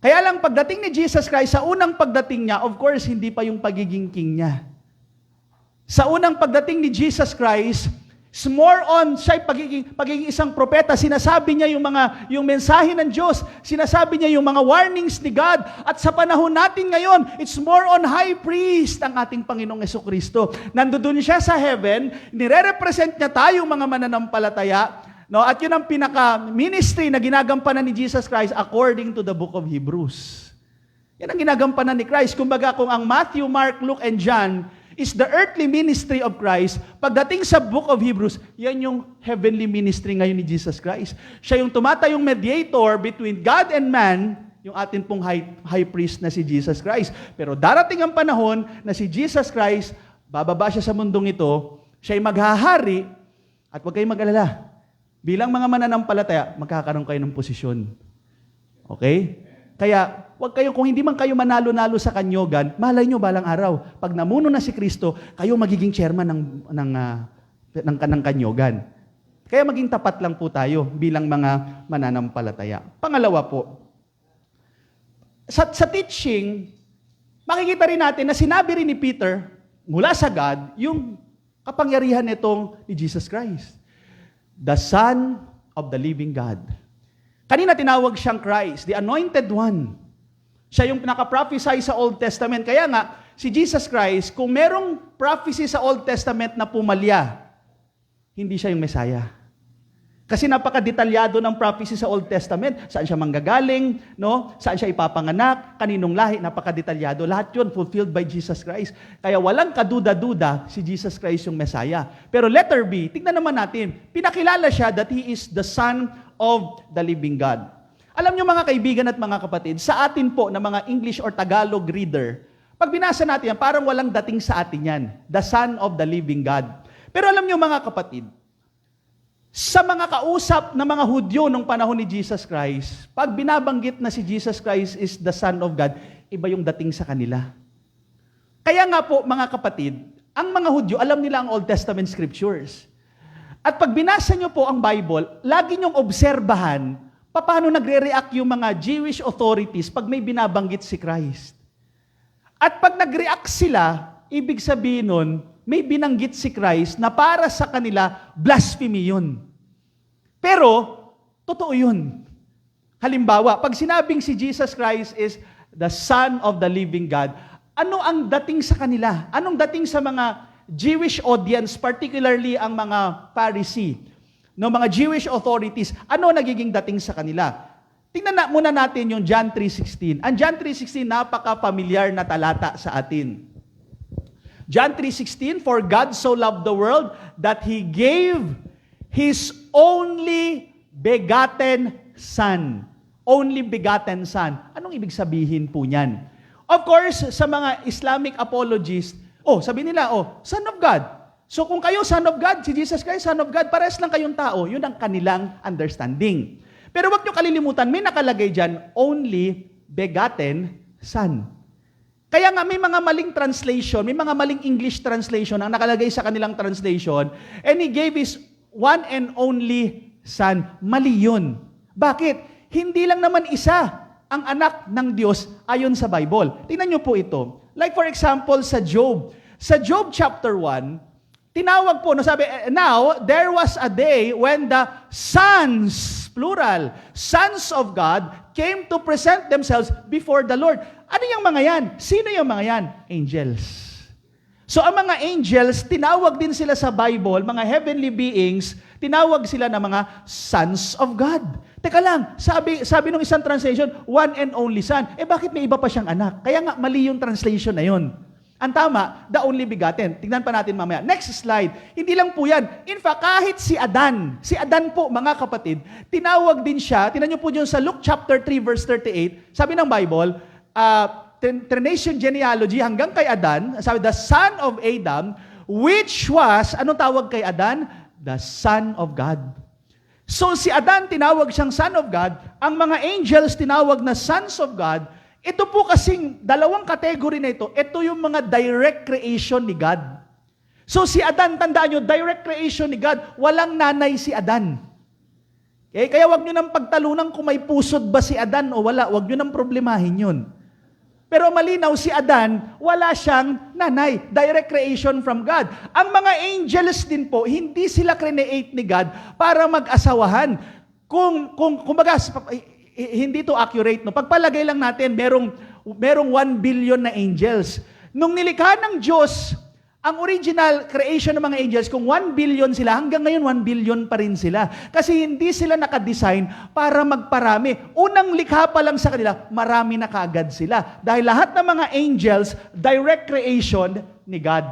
Kaya lang pagdating ni Jesus Christ, sa unang pagdating niya, of course, hindi pa yung pagiging king niya. Sa unang pagdating ni Jesus Christ, more on siya pagiging isang propeta, sinasabi niya yung mensahe ng Diyos, sinasabi niya yung mga warnings ni God, at sa panahon natin ngayon, it's more on high priest ang ating Panginoong Jesucristo. Nandoon siya sa heaven, nire-represent niya tayong mga mananampalataya, no? At yun ang pinaka-ministry na ginagampanan ni Jesus Christ according to the book of Hebrews. Yan ang ginagampanan ni Christ. Kumbaga kung ang Matthew, Mark, Luke, and John is the earthly ministry of Christ, pagdating sa book of Hebrews, yan yung heavenly ministry ngayon ni Jesus Christ. Siya yung tumatayong mediator between God and man, yung atin pong high priest na si Jesus Christ. Pero darating ang panahon na si Jesus Christ, bababa siya sa mundong ito, siya'y maghahari, at huwag kayong mag-alala. Bilang mga mananampalataya, magkakaroon kayo ng posisyon. Okay? Kaya, kung hindi man kayo manalo-nalo sa kanyogan, malay nyo balang araw. Pag namuno na si Kristo, kayo magiging chairman ng kanyogan. Kaya maging tapat lang po tayo bilang mga mananampalataya. Pangalawa po, sa teaching, makikita rin natin na sinabi rin ni Peter, mula sa God, yung kapangyarihan nitong ni Jesus Christ. The Son of the living God. Kanina tinawag siyang Christ, the Anointed One. Siya yung naka-prophesy sa Old Testament. Kaya nga, si Jesus Christ, kung merong prophecy sa Old Testament na pumalya, hindi siya yung Messiah. Kasi napaka-detalyado ng prophecy sa Old Testament. Saan siya manggagaling, no? Saan siya ipapanganak, kaninong lahi, napaka-detalyado. Lahat yun fulfilled by Jesus Christ. Kaya walang kaduda-duda si Jesus Christ yung Messiah. Pero letter B, tignan naman natin, pinakilala siya that He is the Son of the living God. Alam niyo mga kaibigan at mga kapatid, sa atin po na mga English or Tagalog reader, pag binasa natin yan, parang walang dating sa atin yan. The Son of the living God. Pero alam niyo mga kapatid, sa mga kausap na mga Hudyo nung panahon ni Jesus Christ, pag binabanggit na si Jesus Christ is the Son of God, iba yung dating sa kanila. Kaya nga po mga kapatid, ang mga Hudyo, alam nila ang Old Testament Scriptures. At pag binasa nyo po ang Bible, lagi nyong obserbahan paano nagre-react yung mga Jewish authorities pag may binabanggit si Christ. At pag nag-react sila, ibig sabihin nun, may binanggit si Christ na para sa kanila, blasphemy yun. Pero, totoo yun. Halimbawa, pag sinabing si Jesus Christ is the Son of the living God, ano ang dating sa kanila? Anong dating sa mga Jewish audience, particularly ang mga Pharisee, no, mga Jewish authorities, ano nagiging dating sa kanila? Tingnan muna natin yung John 3:16. Ang John 3:16, napaka-familiar na talata sa atin. John 3:16, for God so loved the world that He gave His only begotten Son. Only begotten Son. Anong ibig sabihin po niyan? Of course, sa mga Islamic apologists, sabi nila, Son of God. So kung kayo Son of God, si Jesus Christ, Son of God, pares lang kayong tao. Yun ang kanilang understanding. Pero wag nyo kalilimutan, may nakalagay dyan, only begotten Son. Kaya nga may mga maling translation, may mga maling English translation ang nakalagay sa kanilang translation, and He gave His one and only Son. Mali yun. Bakit? Hindi lang naman isa ang anak ng Diyos ayon sa Bible. Tingnan nyo po ito. Like for example, sa Job. Sa Job chapter 1, tinawag po, no, sabi, now, there was a day when the sons, plural, sons of God came to present themselves before the Lord. Ano yung mga yan? Sino yung mga yan? Angels. So ang mga angels, tinawag din sila sa Bible, mga heavenly beings, tinawag sila na mga sons of God. Teka lang, sabi nung isang translation, one and only son. Bakit may iba pa siyang anak? Kaya nga, mali yung translation na yun. Ang tama, the only begotten. Tingnan pa natin mamaya. Next slide. Hindi lang po yan. In fact, kahit si Adan po, mga kapatid, tinawag din siya, tingnan niyo po yun sa Luke chapter 3 verse 38, sabi ng Bible, Trination genealogy hanggang kay Adan, sabi, the son of Adam, which was, anong tawag kay Adan? The son of God. So si Adan, tinawag siyang son of God, ang mga angels tinawag na sons of God. Ito po kasing dalawang category na ito yung mga direct creation ni God. So si Adan, tandaan nyo, direct creation ni God, walang nanay si Adan. Okay? Kaya wag nyo nang pagtalunan kung may pusod ba si Adan o wala, wag nyo nang problemahin yun. Pero malinaw si Adan, wala siyang nanay, direct creation from God. Ang mga angels din po, hindi sila create ni God para mag-asawahan. Kumbaga, hindi to accurate, no? Pagpalagay lang natin, merong 1 billion na angels. Nung nilikha ng Diyos, ang original creation ng mga angels, kung 1 billion sila, hanggang ngayon 1 billion pa rin sila. Kasi hindi sila nakadesign para magparami. Unang likha pa lang sa kanila, marami na kaagad sila. Dahil lahat ng mga angels, direct creation ni God.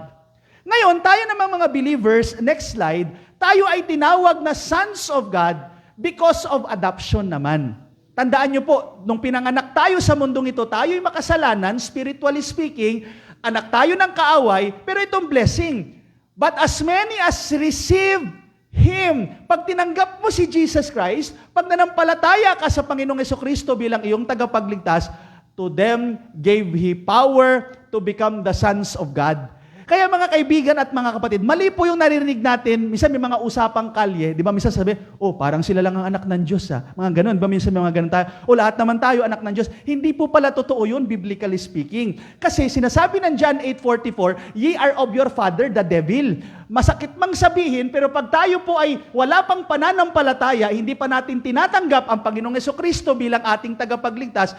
Ngayon, tayo namang mga believers, next slide, tayo ay tinawag na sons of God because of adoption naman. Tandaan niyo po, nung pinanganak tayo sa mundong ito, tayo'y makasalanan, spiritually speaking, anak tayo ng kaaway, pero itong blessing. But as many as receive Him, pag tinanggap mo si Jesus Christ, pag nanampalataya ka sa Panginoong Jesucristo bilang iyong tagapagligtas, to them gave He power to become the sons of God. Kaya mga kaibigan at mga kapatid, mali po yung naririnig natin, minsan may mga usapang kalye, di ba minsan sabi, parang sila lang ang anak ng Diyos. Mga ganun, ba minsan may mga ganun tayo, lahat naman tayo anak ng Diyos. Hindi po pala totoo yun, biblically speaking. Kasi sinasabi ng John 8:44, ye are of your father, the devil. Masakit mang sabihin, pero pag tayo po ay wala pang pananampalataya, hindi pa natin tinatanggap ang Panginoong Jesucristo bilang ating tagapagligtas,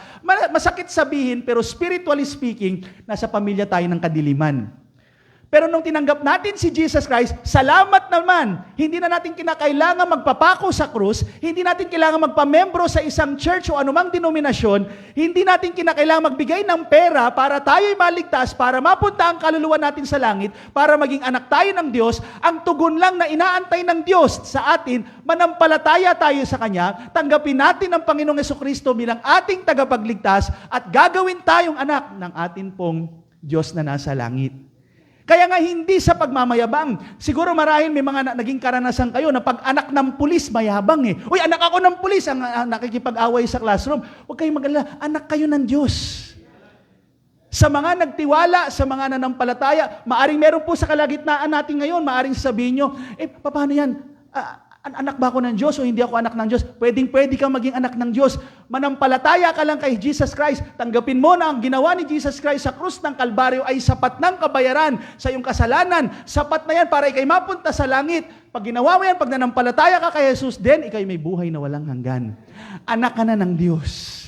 masakit sabihin, pero spiritually speaking, nasa pamilya tayo ng kadiliman. Pero nung tinanggap natin si Jesus Christ, salamat naman, hindi na natin kinakailangan magpapako sa krus, hindi natin kailangan magpamembro sa isang church o anumang denominasyon, hindi natin kinakailangan magbigay ng pera para tayo'y maligtas, para mapunta ang kaluluwa natin sa langit, para maging anak tayo ng Diyos. Ang tugon lang na inaantay ng Diyos sa atin, manampalataya tayo sa Kanya, tanggapin natin ang Panginoong Jesucristo bilang ating tagapagligtas at gagawin tayong anak ng atin pong Diyos na nasa langit. Kaya nga hindi sa pagmamayabang. Siguro marahil may mga naging karanasan kayo na pag anak ng pulis, mayabang eh. Uy, anak ako ng pulis, ang nakikipag-away sa classroom. Huwag kayong mag-alala, anak kayo ng Diyos. Sa mga nagtiwala, sa mga nanampalataya, maaring meron po sa kalagitnaan natin ngayon, maaring sabihin nyo, paano yan? Anak ba ako ng Diyos o hindi ako anak ng Diyos? Pwede kang maging anak ng Diyos. Manampalataya ka lang kay Jesus Christ. Tanggapin mo na ang ginawa ni Jesus Christ sa krus ng Kalbaryo ay sapat ng kabayaran sa iyong kasalanan. Sapat na yan para ikay mapunta sa langit. Pag ginawa mo yan, pag nanampalataya ka kay Jesus, then ikay may buhay na walang hanggan. Anak ka na ng Diyos.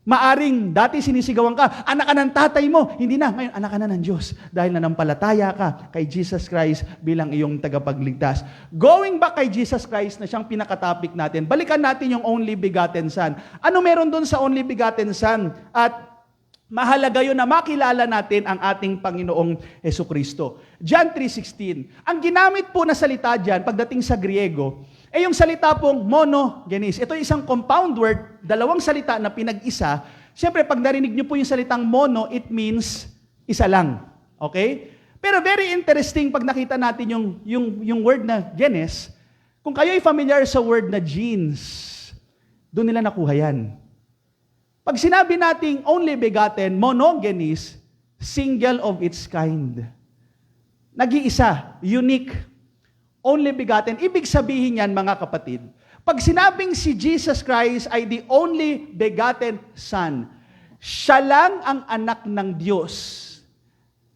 Maaring dati sinisigawan ka, anak ka ng tatay mo. Hindi na, ngayon anak ka na ng Diyos. Dahil nanampalataya ka kay Jesus Christ bilang iyong tagapagligtas. Going back kay Jesus Christ na siyang pinaka-topic natin, balikan natin yung only begotten Son. Ano meron doon sa only begotten Son? At mahalaga yun na makilala natin ang ating Panginoong Jesucristo. John 3:16. Ang ginamit po na salita dyan, pagdating sa Griego, yung salita pong monogenes. Ito isang compound word, dalawang salita na pinag-isa. Siyempre, pag narinig niyo po yung salitang mono, it means isa lang. Okay? Pero very interesting pag nakita natin yung word na genes. Kung kayo ay familiar sa word na genes, doon nila nakuha yan. Pag sinabi nating only begotten, monogenes, single of its kind. Nag-iisa, unique, only begotten. Ibig sabihin yan, mga kapatid, pag sinabing si Jesus Christ ay the only begotten Son, siya lang ang anak ng Diyos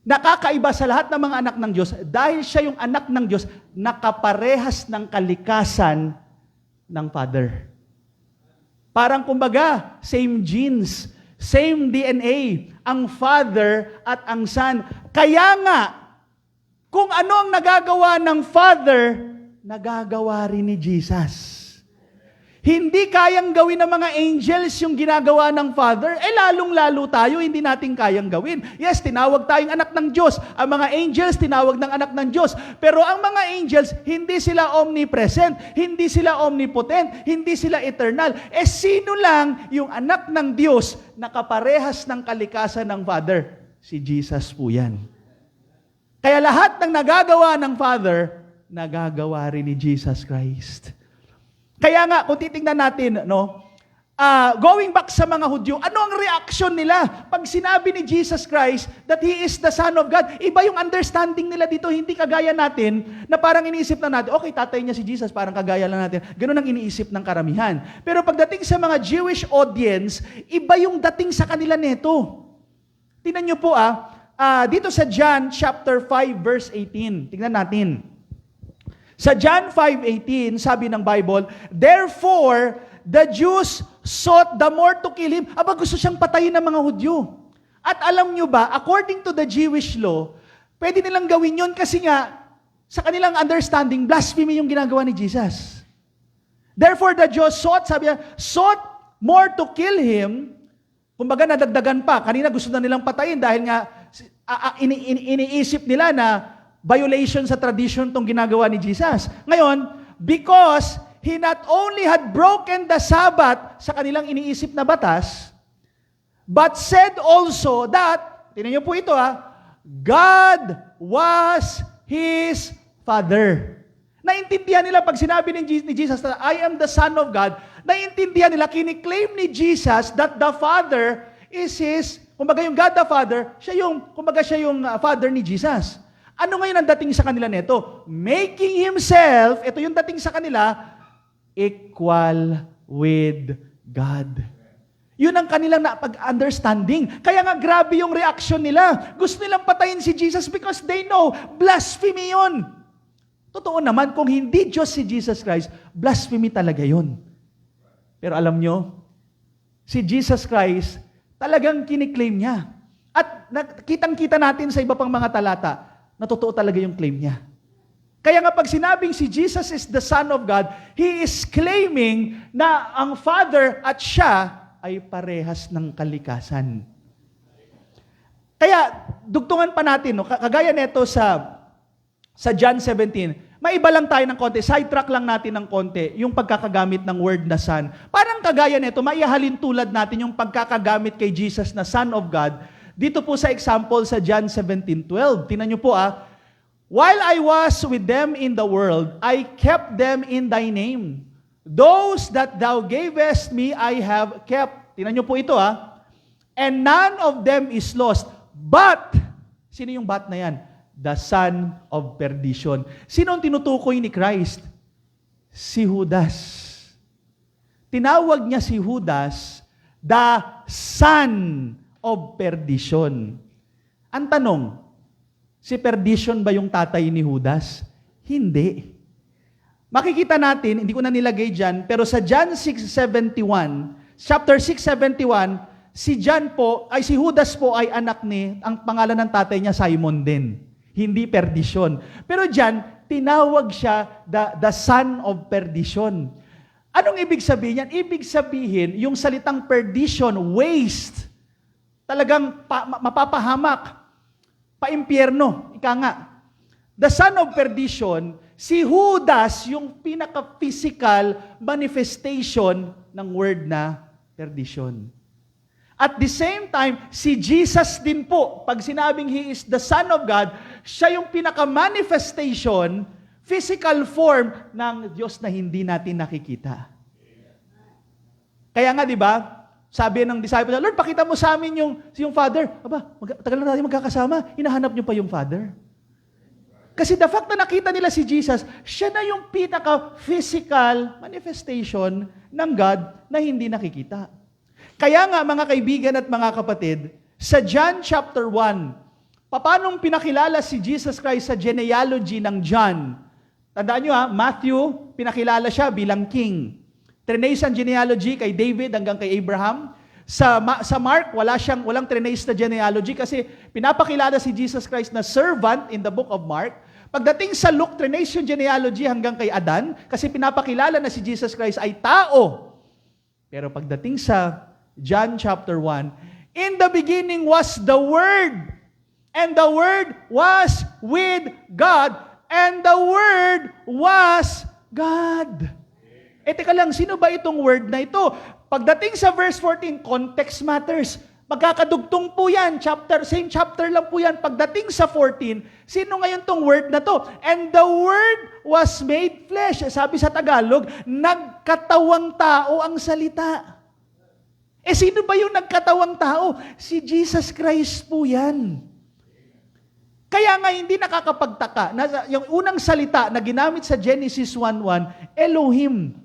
nakakaiba sa lahat ng mga anak ng Diyos dahil siya yung anak ng Diyos nakaparehas ng kalikasan ng Father. Parang kumbaga, same genes, same DNA, ang Father at ang Son. Kaya nga, kung ano ang nagagawa ng Father, nagagawa rin ni Jesus. Hindi kayang gawin ng mga angels yung ginagawa ng Father, lalong-lalo tayo, hindi natin kayang gawin. Yes, tinawag tayong anak ng Diyos. Ang mga angels, tinawag ng anak ng Diyos. Pero ang mga angels, hindi sila omnipresent, hindi sila omnipotent, hindi sila eternal. Sino lang yung anak ng Diyos na kaparehas ng kalikasan ng Father? Si Jesus po yan. Kaya lahat ng nagagawa ng Father, nagagawa rin ni Jesus Christ. Kaya nga, kung titingnan natin, going back sa mga Hudyo, ano ang reaction nila pag sinabi ni Jesus Christ that He is the Son of God? Iba yung understanding nila dito, hindi kagaya natin, na parang iniisip na natin, okay, tatay niya si Jesus, parang kagaya lang natin. Ganun ang iniisip ng karamihan. Pero pagdating sa mga Jewish audience, iba yung dating sa kanila neto. Tingnan niyo po, dito sa John chapter 5, verse 18, tingnan natin. Sa John 5:18, sabi ng Bible, therefore, the Jews sought the more to kill him. Gusto siyang patayin ng mga Hudyo. At alam nyo ba, according to the Jewish law, pwede nilang gawin yun kasi nga, sa kanilang understanding, blasphemy yung ginagawa ni Jesus. Therefore, the Jews sought more to kill him. Kumbaga, nadagdagan pa. Kanina gusto na nilang patayin dahil nga, iniisip nila na violation sa tradition tong ginagawa ni Jesus. Ngayon, because He not only had broken the Sabbath sa kanilang iniisip na batas, but said also that, tingnan niyo po ito God was His Father. Naintindihan nila pag sinabi ni Jesus na I am the Son of God, naintindihan nila, kiniklaim ni Jesus that the Father is His, kumbaga yung God the Father, siya yung Father ni Jesus. Ano ngayon ang dating sa kanila nito? Making Himself, ito yung dating sa kanila, equal with God. Yun ang kanilang pag-understanding. Kaya nga grabe yung reaction nila. Gusto nilang patayin si Jesus because they know, blasphemy yun. Totoo naman, kung hindi Diyos si Jesus Christ, blasphemy talaga yun. Pero alam nyo, si Jesus Christ, talagang kiniklaim niya. At kitang-kita natin sa iba pang mga talata, na totoo talaga yung claim niya. Kaya nga pag sinabing si Jesus is the Son of God, He is claiming na ang Father at siya ay parehas ng kalikasan. Kaya dugtungan pa natin, kagaya nito sa John 17, maiba lang tayo ng konti, sidetrack lang natin ng konti, yung pagkakagamit ng word na Son. Parang kagaya nito, maihalin tulad natin yung pagkakagamit kay Jesus na Son of God. Dito po sa example sa John 17:12. Tingnan niyo po while I was with them in the world, I kept them in thy name. Those that thou gavest me, I have kept. Tingnan niyo po ito And none of them is lost. But, sino yung but na yan? The son of perdition. Sino ang tinutukoy ni Christ? Si Judas. Tinawag niya si Judas, the son of perdition. Ang tanong, si perdition ba yung tatay ni Judas? Hindi. Makikita natin, hindi ko na nilagay dyan, pero sa John 6:71, chapter 6:71, si Judas po ay anak ang pangalan ng tatay niya Simon din. Hindi perdition. Pero dyan, tinawag siya the son of perdition. Anong ibig sabihin yan? Ibig sabihin, yung salitang perdition, waste, talagang mapapahamak, paimpyerno, ika nga. The son of perdition, si Judas, yung pinaka-physical manifestation ng word na perdition. At the same time, si Jesus din po, pag sinabing He is the Son of God, siya yung pinaka-manifestation, physical form ng Diyos na hindi natin nakikita. Kaya nga, di ba, sabi ng disciples, Lord, pakita mo sa amin yung Father. Tagal na natin magkakasama, hinahanap niyo pa yung Father. Kasi the fact na nakita nila si Jesus, siya na yung pinaka-physical manifestation ng God na hindi nakikita. Kaya nga, mga kaibigan at mga kapatid, sa John chapter 1, Paano pinakilala si Jesus Christ sa genealogy ng John? Tandaan nyo Matthew, pinakilala siya bilang king. Trinace ang genealogy kay David hanggang kay Abraham. Sa Mark, walang trinace na genealogy kasi pinapakilala si Jesus Christ na servant in the book of Mark. Pagdating sa Luke, trinace yung genealogy hanggang kay Adan kasi pinapakilala na si Jesus Christ ay tao. Pero pagdating sa John chapter 1, in the beginning was the Word, and the Word was with God, and the Word was God. Teka lang, sino ba itong word na ito? Pagdating sa verse 14, context matters. Magkakadugtong po yan. Same chapter lang po yan. Pagdating sa 14, sino ngayon tong word na to? And the Word was made flesh. Sabi sa Tagalog, nagkatawang tao ang salita. Sino ba yung nagkatawang tao? Si Jesus Christ po yan. Kaya nga hindi nakakapagtaka na yung unang salita na ginamit sa Genesis 1:1, Elohim.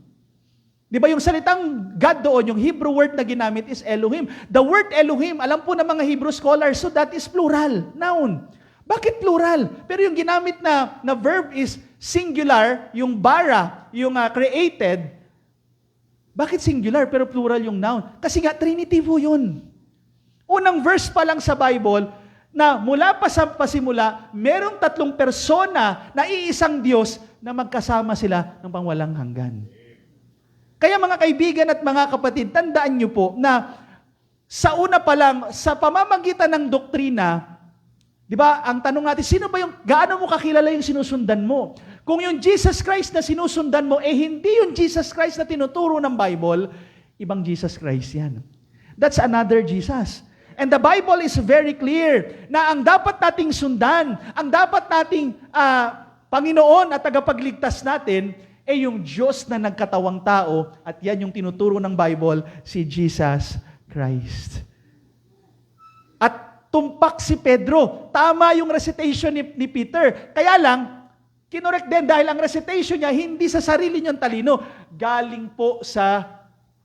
Di ba yung salitang God doon, yung Hebrew word na ginamit is Elohim. The word Elohim, alam po ng mga Hebrew scholars, so that is plural, noun. Bakit plural? Pero yung ginamit na verb is singular, yung bara, yung created. Bakit singular pero plural yung noun? Kasi nga Trinity po yun. Unang verse pa lang sa Bible, na mula pa sa pasimula, merong 3 persona na iisang Diyos na magkasama sila ng pangwalang hanggan. Kaya mga kaibigan at mga kapatid, tandaan niyo po na sa una pa lang, sa pamamagitan ng doktrina, di ba, ang tanong natin, sino ba yung, gaano mo kakilala yung sinusundan mo? Kung yung Jesus Christ na sinusundan mo, hindi yung Jesus Christ na tinuturo ng Bible, ibang Jesus Christ yan. That's another Jesus. And the Bible is very clear na ang dapat nating sundan, ang dapat nating Panginoon at tagapagligtas natin, yung Diyos na nagkatawang tao, at yan yung tinuturo ng Bible, si Jesus Christ. At tumpak si Pedro. Tama yung recitation ni Peter. Kaya lang, kinorek din dahil ang recitation niya hindi sa sarili niyang talino, galing po sa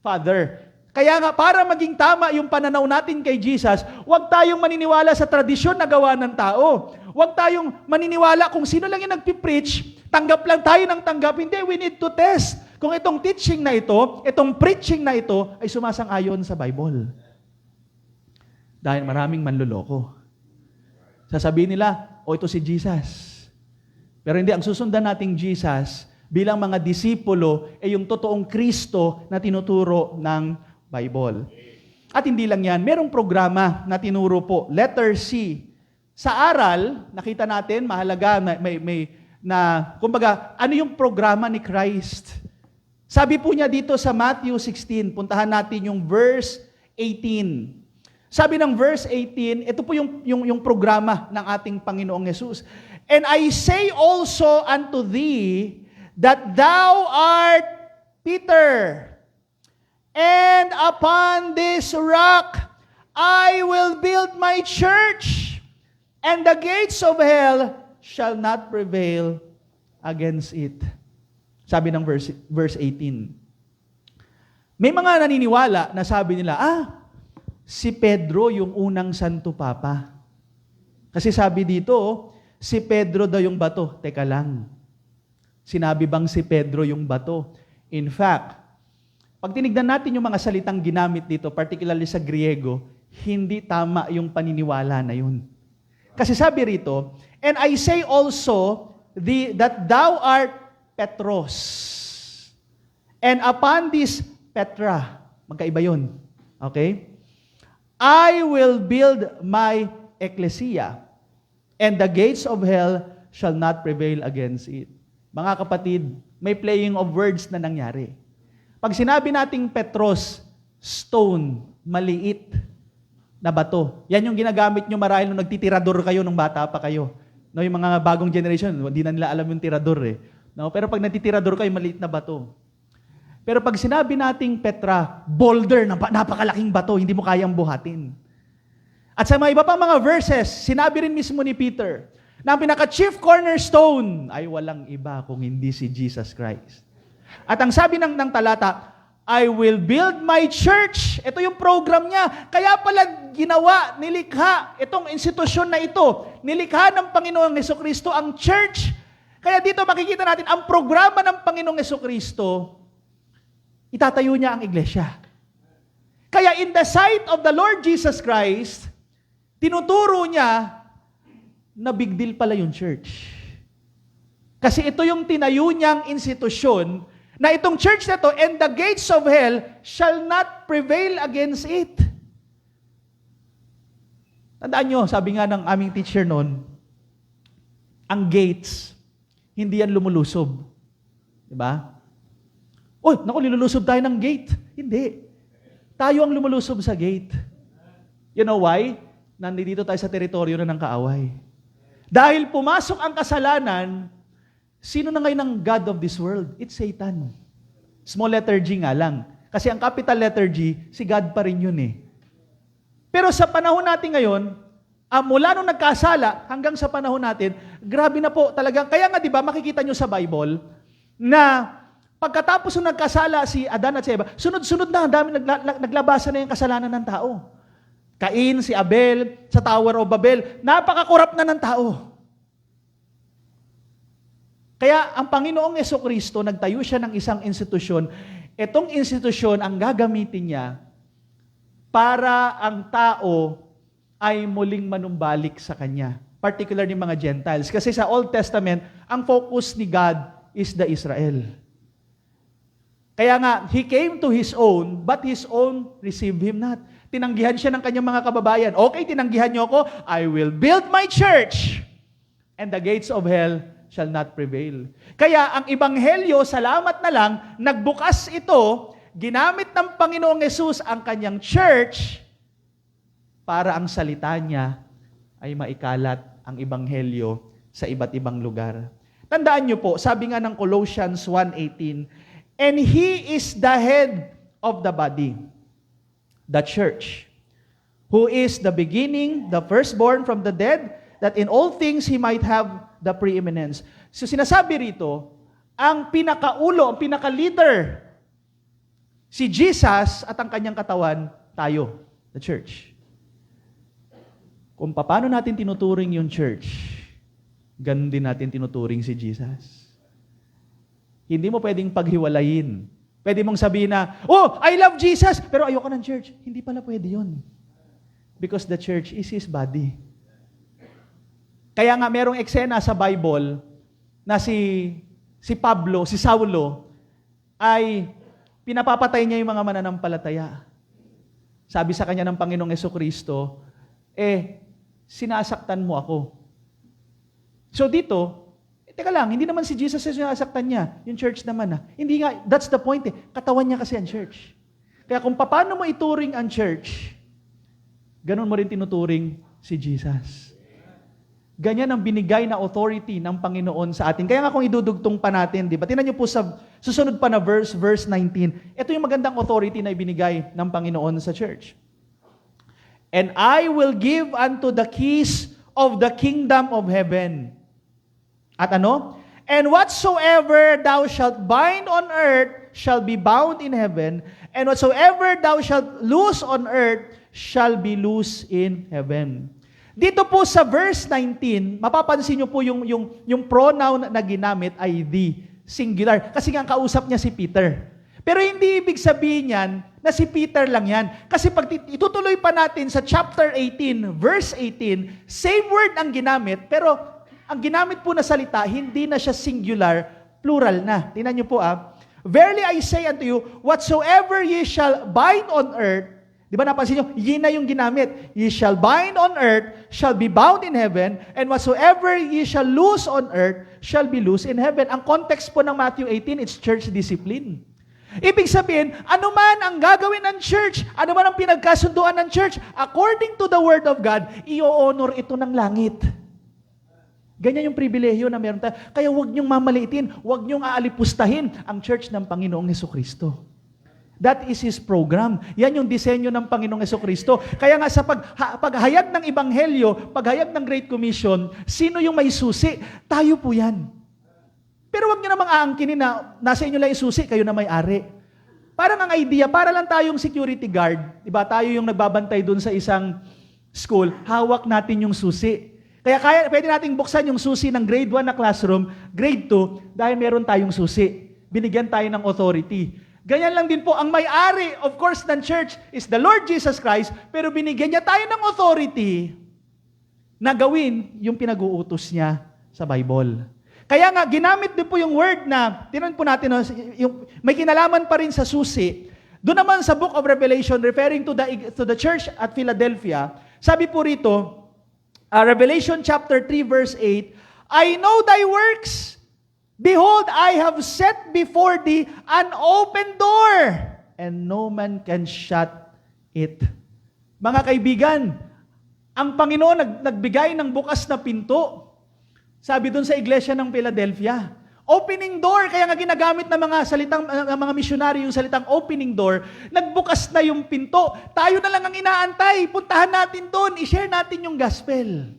Father. Kaya nga, para maging tama yung pananaw natin kay Jesus, huwag tayong maniniwala sa tradisyon na gawa ng tao. Huwag tayong maniniwala kung sino lang yung nagpipreach, tanggap lang tayo ng tanggap. Hindi, we need to test kung itong teaching na ito, itong preaching na ito, ay sumasang-ayon sa Bible. Dahil maraming manloloko. Sasabihin nila, ito si Jesus. Pero hindi, ang susundan nating Jesus, bilang mga disipulo, ay yung totoong Kristo na tinuturo ng Bible. At hindi lang yan, merong programa na tinuro po, letter C. Sa aral, nakita natin, mahalaga, kumbaga, ano yung programa ni Christ? Sabi po niya dito sa Matthew 16, puntahan natin yung verse 18. Sabi ng verse 18, ito po yung programa ng ating Panginoong Yesus. And I say also unto thee, that thou art Peter, and upon this rock I will build my church, and the gates of hell shall not prevail against it. Sabi ng verse 18. May mga naniniwala na sabi nila, si Pedro yung unang Santo Papa. Kasi sabi dito, si Pedro daw yung bato. Teka lang. Sinabi bang si Pedro yung bato? In fact, pag tinignan natin yung mga salitang ginamit dito, particularly sa Griego, hindi tama yung paniniwala na yun. Kasi sabi rito, and I say also that thou art Petros, and upon this Petra, magkaiba yun. Okay? I will build my ecclesia, and the gates of hell shall not prevail against it. Mga kapatid, may playing of words na nangyari. Pag sinabi nating Petros, stone, maliit na bato. Yan yung ginagamit nyo marahil nung nagtitirador kayo nung bata pa kayo. No, yung mga bagong generation, hindi na nila alam yung tirador eh. No, pero pag nagtitirador kayo, maliit na bato. Pero pag sinabi nating Petra, boulder, napakalaking bato, hindi mo kayang buhatin. At sa mga iba pang mga verses, sinabi rin mismo ni Peter, na ang pinaka-chief cornerstone ay walang iba kung hindi si Jesus Christ. At ang sabi ng talata, I will build my church. Ito yung program niya. Kaya pala ginawa, nilikha, itong institusyon na ito, nilikha ng Panginoong Hesukristo ang church. Kaya dito makikita natin, ang programa ng Panginoong Hesukristo, itatayo niya ang iglesia. Kaya in the sight of the Lord Jesus Christ, tinuturo niya na big deal pala yung church. Kasi ito yung tinayo niyang institusyon na itong church na to, and the gates of hell shall not prevail against it. Tandaan nyo, sabi nga ng aming teacher noon, ang gates, hindi yan lumulusob. Diba? Uy, naku, lilulusob tayo ng gate. Hindi. Tayo ang lumulusob sa gate. You know why? Nandito tayo sa teritoryo na ng kaaway. Dahil pumasok ang kasalanan, sino na ngayon ang God of this world? It's Satan. Small letter G nga lang. Kasi ang capital letter G, si God pa rin yun eh. Pero sa panahon natin ngayon, mula nung nagkasala hanggang sa panahon natin, grabe na po talagang. Kaya nga 'di ba makikita nyo sa Bible na pagkatapos nung nagkasala si Adan at si Eva, sunod-sunod na, ang dami naglabasan na yung kasalanan ng tao. Cain, si Abel, sa Tower of Babel, napaka-corrupt na ng tao. Kaya ang Panginoong Hesukristo, nagtayo siya ng isang institusyon. Itong institusyon ang gagamitin niya para ang tao ay muling manumbalik sa Kanya. Particularly mga Gentiles. Kasi sa Old Testament, ang focus ni God is the Israel. Kaya nga, He came to His own, but His own received Him not. Tinanggihan siya ng kanyang mga kababayan. Okay, tinanggihan niyo ako, I will build my church, and the gates of hell shall not prevail. Kaya ang Ebanghelyo, salamat na lang, nagbukas ito, ginamit ng Panginoong Hesus ang kanyang church para ang salita niya ay maikalat ang Ebanghelyo sa iba't ibang lugar. Tandaan niyo po, sabi nga ng Colossians 1:18, and He is the head of the body, the church, who is the beginning, the firstborn from the dead, that in all things He might have the preeminence. So sinasabi rito, ang pinakaulo, ang pinaka-leader, si Jesus at ang kanyang katawan, tayo, the church. Kung paano natin tinuturing yung church, ganun din natin tinuturing si Jesus. Hindi mo pwedeng paghiwalayin. Pwede mong sabihin na, oh, I love Jesus, pero ayoko ng church. Hindi pala pwede yun. Because the church is His body. Kaya nga merong eksena sa Bible na si Pablo, si Saulo, ay pinapapatay niya yung mga mananampalataya. Sabi sa kanya ng Panginoong Hesukristo, sinasaktan mo ako. So dito, teka lang, hindi naman si Jesus yung sinasaktan niya, yung church naman. Hindi nga, that's the point eh. Katawan niya kasi ang church. Kaya kung paano mo ituring ang church, ganun mo rin tinuturing si Jesus. Ganyan ang binigay na authority ng Panginoon sa atin. Kaya nga kung idudugtong pa natin, di ba? Tingnan niyo po sa susunod pa na verse 19. Ito yung magandang authority na ibinigay ng Panginoon sa church. And I will give unto the keys of the kingdom of heaven. At ano? And whatsoever thou shalt bind on earth shall be bound in heaven, and whatsoever thou shalt loose on earth shall be loose in heaven. Dito po sa verse 19, mapapansin niyo po yung pronoun na ginamit ay the, singular. Kasi nga kausap niya si Peter. Pero hindi ibig sabihin yan na si Peter lang yan. Kasi pag itutuloy pa natin sa chapter 18, verse 18, same word ang ginamit, pero ang ginamit po na salita, hindi na siya singular, plural na. Tingnan niyo po Verily I say unto you, whatsoever ye shall bind on earth, di ba napansin nyo? Yun na yung ginamit. Ye shall bind on earth, shall be bound in heaven, and whatsoever ye shall loose on earth, shall be loose in heaven. Ang context po ng Matthew 18, it's church discipline. Ibig sabihin, ano man ang gagawin ng church, ano man ang pinagkasunduan ng church, according to the Word of God, i-honor ito ng langit. Ganyan yung pribilehyo na meron tayo. Kaya huwag niyong mamaliitin, huwag niyong aalipustahin ang church ng Panginoong Hesukristo. That is His program. Yan yung disenyo ng Panginoong Hesukristo. Kaya nga sa paghayag ng Ebanghelyo, paghayag ng Great Commission, sino yung may susi? Tayo po yan. Pero wag niyo namang aangkinin na nasa inyo lang yung susi, kayo na may-ari. Parang ang idea, para lang tayong security guard, di ba? Tayo yung nagbabantay dun sa isang school, hawak natin yung susi. Kaya pwede nating buksan yung susi ng grade 1 na classroom, grade 2, dahil meron tayong susi. Binigyan tayo ng authority. Ganyan lang din po, ang may-ari, of course, ng church is the Lord Jesus Christ, pero binigyan niya tayo ng authority na gawin yung pinag-uutos niya sa Bible. Kaya nga, ginamit din po yung word na, tinan po natin, may kinalaman pa rin sa susi. Doon naman sa book of Revelation, referring to the church at Philadelphia, sabi po rito, Revelation chapter 3 verse 8, I know thy works. Behold, I have set before thee an open door, and no man can shut it. Mga kaibigan, ang Panginoon nagbigay ng bukas na pinto. Sabi dun sa iglesia ng Philadelphia, opening door, kaya nga ginagamit ng mga misyonaryo yung salitang opening door, nagbukas na yung pinto. Tayo na lang ang inaantay, puntahan natin doon, i-share natin yung gospel.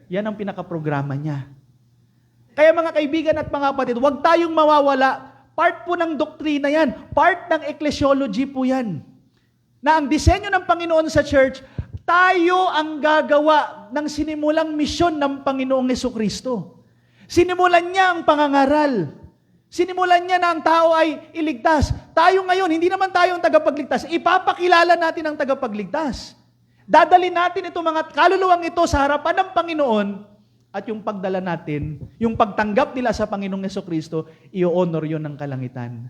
Yan ang pinakaprograma niya. Kaya mga kaibigan at mga kapatid, huwag tayong mawawala. Part po ng doktrina yan, part ng ecclesiology po yan. Na ang disenyo ng Panginoon sa church, tayo ang gagawa ng sinimulang misyon ng Panginoong Jesucristo. Sinimulan niya ang pangangaral. Sinimulan niya na ang tao ay iligtas. Tayo ngayon, hindi naman tayo ang tagapagligtas. Ipapakilala natin ang tagapagligtas. Dadali natin itong mga kaluluwang ito sa harapan ng Panginoon at yung pagdala natin, yung pagtanggap nila sa Panginoong Jesucristo, i-honor yon ng kalangitan.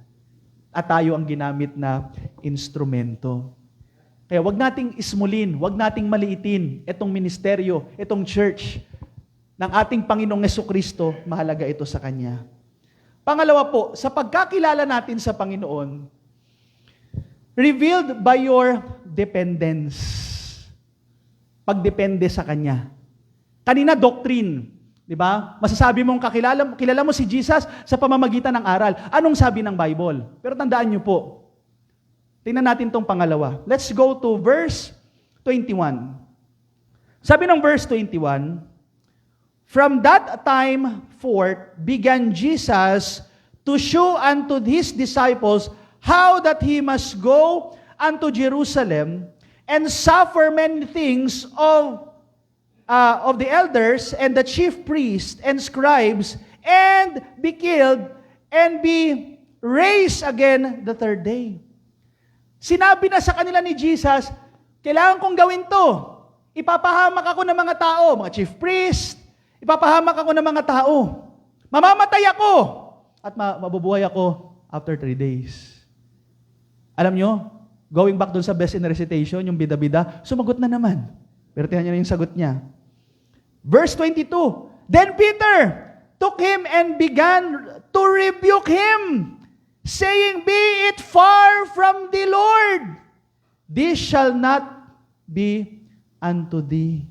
At tayo ang ginamit na instrumento. Kaya wag nating ismulin, wag nating maliitin itong ministeryo, itong church ng ating Panginoong Jesucristo, mahalaga ito sa Kanya. Pangalawa po, sa pagkakilala natin sa Panginoon, revealed by your dependence. Pagdepende sa Kanya. Kanina, doctrine. Di ba? Masasabi mong kilala mo si Jesus sa pamamagitan ng aral. Anong sabi ng Bible? Pero tandaan niyo po, tingnan natin tong pangalawa. Let's go to verse 21. Sabi ng verse 21, from that time forth began Jesus to show unto his disciples how that he must go unto Jerusalem and suffer many things of the elders and the chief priests and scribes and be killed and be raised again the third day. Sinabi na sa kanila ni Jesus, kailangan kong gawin to. Ipapahamak ako ng mga tao, mga chief priest, ipapahamak ako ng mga tao. Mamamatay ako at mabubuhay ako after 3 days. Alam nyo, going back dun sa best in recitation, yung bida-bida, sumagot na naman. Pero tingnan nyo na yung sagot niya. Verse 22, then Peter took him and began to rebuke him, saying, be it far from thee, Lord. This shall not be unto thee.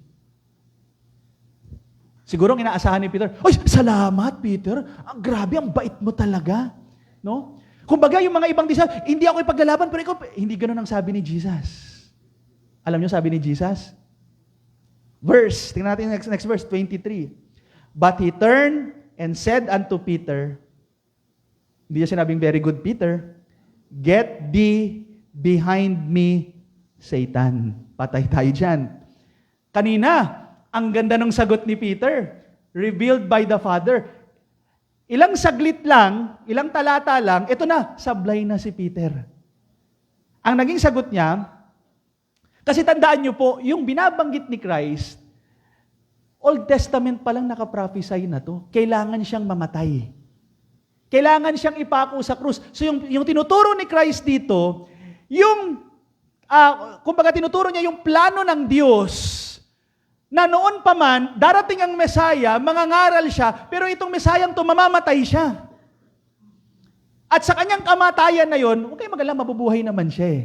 Siguro ang inaasahan ni Peter, oy, salamat Peter, grabe, ang bait mo talaga. No? Kumbaga yung mga ibang disciples, hindi ako ipaglalaban, pero ikaw, hindi ganun ang sabi ni Jesus. Alam niyo sabi ni Jesus? Verse, tingnan natin next verse, 23. But he turned and said unto Peter, hindi niya sinabing, very good, Peter, get thee behind me, Satan. Patay tayo dyan. Kanina, ang ganda ng sagot ni Peter, revealed by the Father. Ilang saglit lang, ilang talata lang, ito na, sablay na si Peter. Ang naging sagot niya, kasi tandaan niyo po, yung binabanggit ni Christ, Old Testament pa lang nakaprophesy na to, kailangan siyang mamatay. Kailangan siyang ipako sa krus. So yung tinuturo ni Christ dito, kumbaga tinuturo niya yung plano ng Diyos, na noon pa man, darating ang Mesaya, mangangaral siya, pero itong Mesayang to, mamamatay siya. At sa kanyang kamatayan na yon, huwag kayong mag-alala, mabubuhay naman siya eh.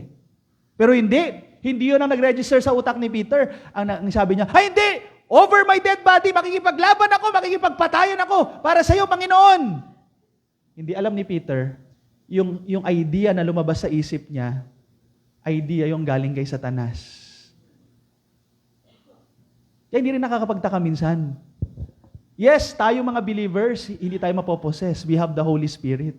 Pero hindi yun ang nag-register sa utak ni Peter. Ang sabi niya, ay hindi, over my dead body, makikipaglaban ako, makikipagpatayan ako, para sa iyo, Panginoon. Hindi alam ni Peter, yung idea na lumabas sa isip niya, idea yung galing kay Satanas. Kaya hindi rin nakakapagtaka minsan. Yes, tayo mga believers, hindi tayo mapoposes. We have the Holy Spirit.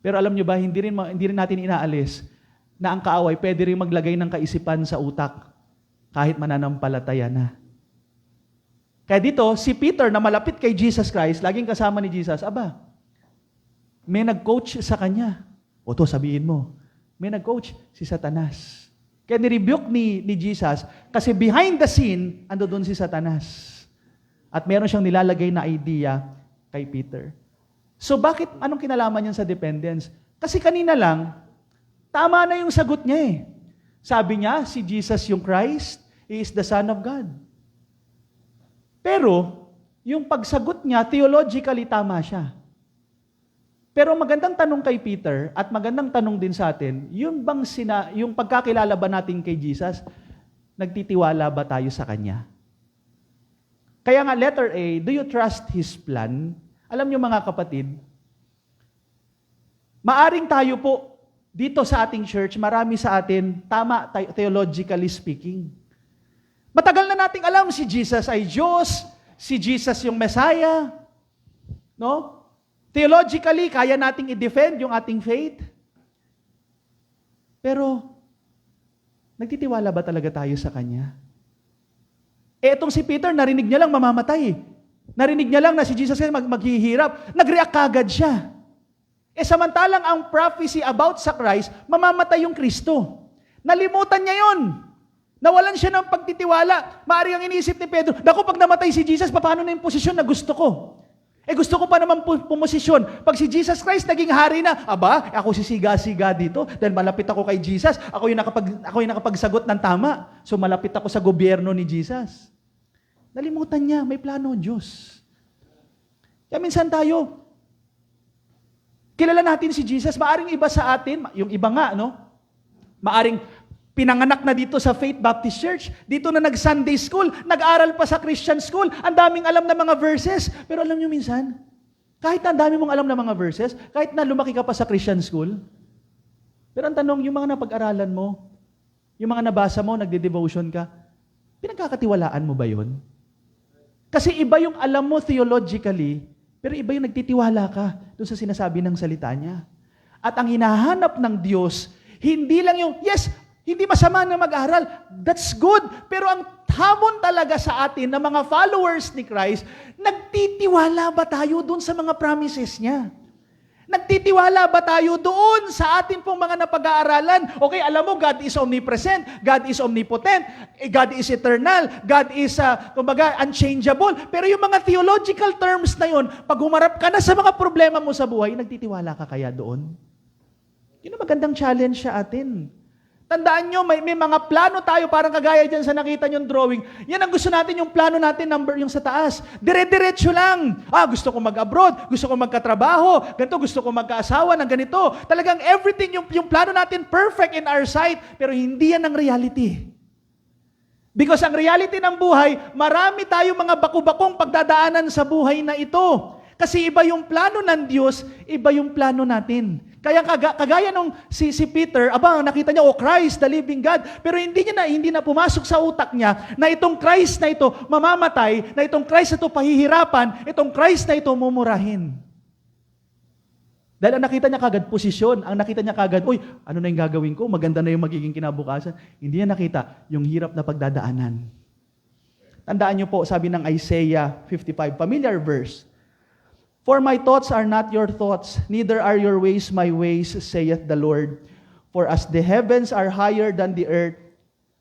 Pero alam nyo ba, hindi rin natin inaalis na ang kaaway pwede rin maglagay ng kaisipan sa utak kahit mananampalataya na. Kaya dito, si Peter na malapit kay Jesus Christ, laging kasama ni Jesus, may nag-coach sa kanya. O to, sabihin mo, may nag-coach si Satanas. Kaya nirebuke ni Jesus kasi behind the scene, ando doon si Satanas. At meron siyang nilalagay na idea kay Peter. So bakit, anong kinalaman niyan sa dependence? Kasi kanina lang, tama na yung sagot niya eh. Sabi niya, si Jesus yung Christ, He is the Son of God. Pero, yung pagsagot niya, theologically tama siya. Pero magandang tanong kay Peter at magandang tanong din sa atin, yung pagkakilala ba natin kay Jesus, nagtitiwala ba tayo sa Kanya? Kaya nga, letter A, do you trust His plan? Alam niyo mga kapatid, maaring tayo po, dito sa ating church, marami sa atin, tama, theologically speaking. Matagal na nating alam si Jesus ay Diyos, si Jesus yung Messiah, no? Theologically, kaya nating i-defend yung ating faith. Pero, nagtitiwala ba talaga tayo sa Kanya? Etong si Peter, narinig niya lang mamamatay. Narinig niya lang na si Jesus maghihirap. Nag-react kagad siya. Samantalang ang prophecy about sa Christ, mamamatay yung Kristo. Nalimutan niya yon. Nawalan siya ng pagtitiwala. Maaari ang iniisip ni Pedro, naku, pag namatay si Jesus, paano na yung posisyon na gusto ko? Gusto ko pa naman pumosisyon. Pag si Jesus Christ naging hari na, ako sisiga-siga dito dahil malapit ako kay Jesus. Ako yung nakapagsagot ng tama. So malapit ako sa gobyerno ni Jesus. Nalimutan niya, may plano ang Diyos. Kaya minsan tayo, kilala natin si Jesus, maaring iba sa atin, yung iba nga, no? Maaring pinanganak na dito sa Faith Baptist Church, dito na nag-Sunday school, nag-aral pa sa Christian school, ang daming alam na mga verses. Pero alam nyo minsan, kahit na ang dami mong alam na mga verses, kahit na lumaki ka pa sa Christian school, pero ang tanong, yung mga napag-aralan mo, yung mga nabasa mo, nagde-devotion ka, pinagkakatiwalaan mo ba yun? Kasi iba yung alam mo theologically, pero iba yung nagtitiwala ka doon sa sinasabi ng salita niya. At ang hinahanap ng Diyos, hindi lang yung, yes, hindi masama na mag-aral. That's good. Pero ang hamon talaga sa atin na mga followers ni Christ, nagtitiwala ba tayo doon sa mga promises niya? Nagtitiwala ba tayo doon sa atin pong mga napag-aaralan? Okay, alam mo, God is omnipresent, God is omnipotent, God is eternal, God is, unchangeable. Pero yung mga theological terms na yun, pag humarap ka na sa mga problema mo sa buhay, nagtitiwala ka kaya doon? Yun ang magandang challenge sa atin. Tandaan nyo, may mga plano tayo, parang kagaya dyan sa nakita nyong drawing. Yan ang gusto natin, yung plano natin, yung sa taas. Dire-diretso lang. Gusto ko mag-abroad, gusto ko magkatrabaho, ganito, gusto ko magkaasawa ng ganito. Talagang everything, yung plano natin, perfect in our sight, pero hindi yan ang reality. Because ang reality ng buhay, marami tayong mga baku-bakong pagdadaanan sa buhay na ito. Kasi iba yung plano ng Diyos, iba yung plano natin. Kaya kagaya nung si Peter, nakita niya, Christ, the living God. Pero hindi na pumasok sa utak niya na itong Christ na ito mamamatay, na itong Christ na ito pahihirapan, itong Christ na ito mumurahin. Dahil ang nakita niya kagad posisyon, ang nakita niya kagad, ano na yung gagawin ko? Maganda na yung magiging kinabukasan. Hindi niya nakita yung hirap na pagdadaanan. Tandaan niyo po, sabi ng Isaiah 55, familiar verse, For my thoughts are not your thoughts, neither are your ways my ways, saith the Lord. For as the heavens are higher than the earth,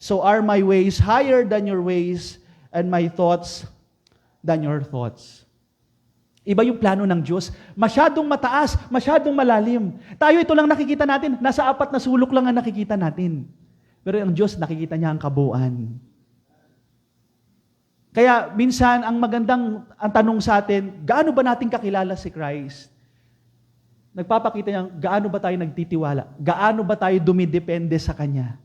so are my ways higher than your ways, and my thoughts than your thoughts. Iba yung plano ng Diyos. Masyadong mataas, masyadong malalim. Tayo ito lang nakikita natin, nasa 4 na sulok lang ang nakikita natin. Pero ang Diyos, nakikita niya ang kabuuan. Kaya minsan, ang tanong sa atin, gaano ba natin kakilala si Christ? Nagpapakita niya, gaano ba tayo nagtitiwala? Gaano ba tayo dumidepende sa Kanya?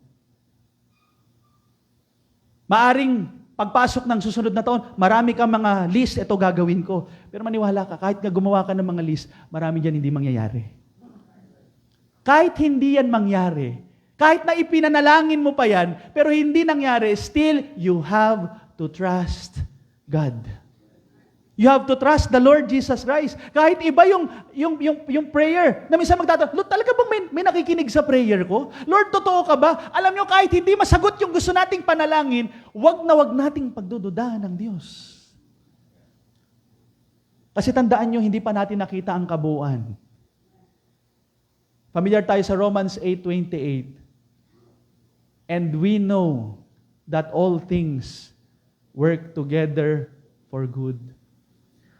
Maaring pagpasok ng susunod na taon, marami kang mga list, ito gagawin ko. Pero maniwala ka, kahit nga gumawa ka ng mga list, marami dyan hindi mangyayari. Kahit hindi yan mangyari, kahit na ipinanalangin mo pa yan, pero hindi nangyari, still, you have to trust God. You have to trust the Lord Jesus Christ. Kahit iba yung prayer, na minsan magtatanong, Lord, talaga bang may nakikinig sa prayer ko? Lord, totoo ka ba? Alam nyo, kahit hindi masagot yung gusto nating panalangin, wag nating pagdududahan ng Diyos. Kasi tandaan nyo, hindi pa natin nakita ang kabuuan. Familiar tayo sa Romans 8:28. And we know that all things work together for good.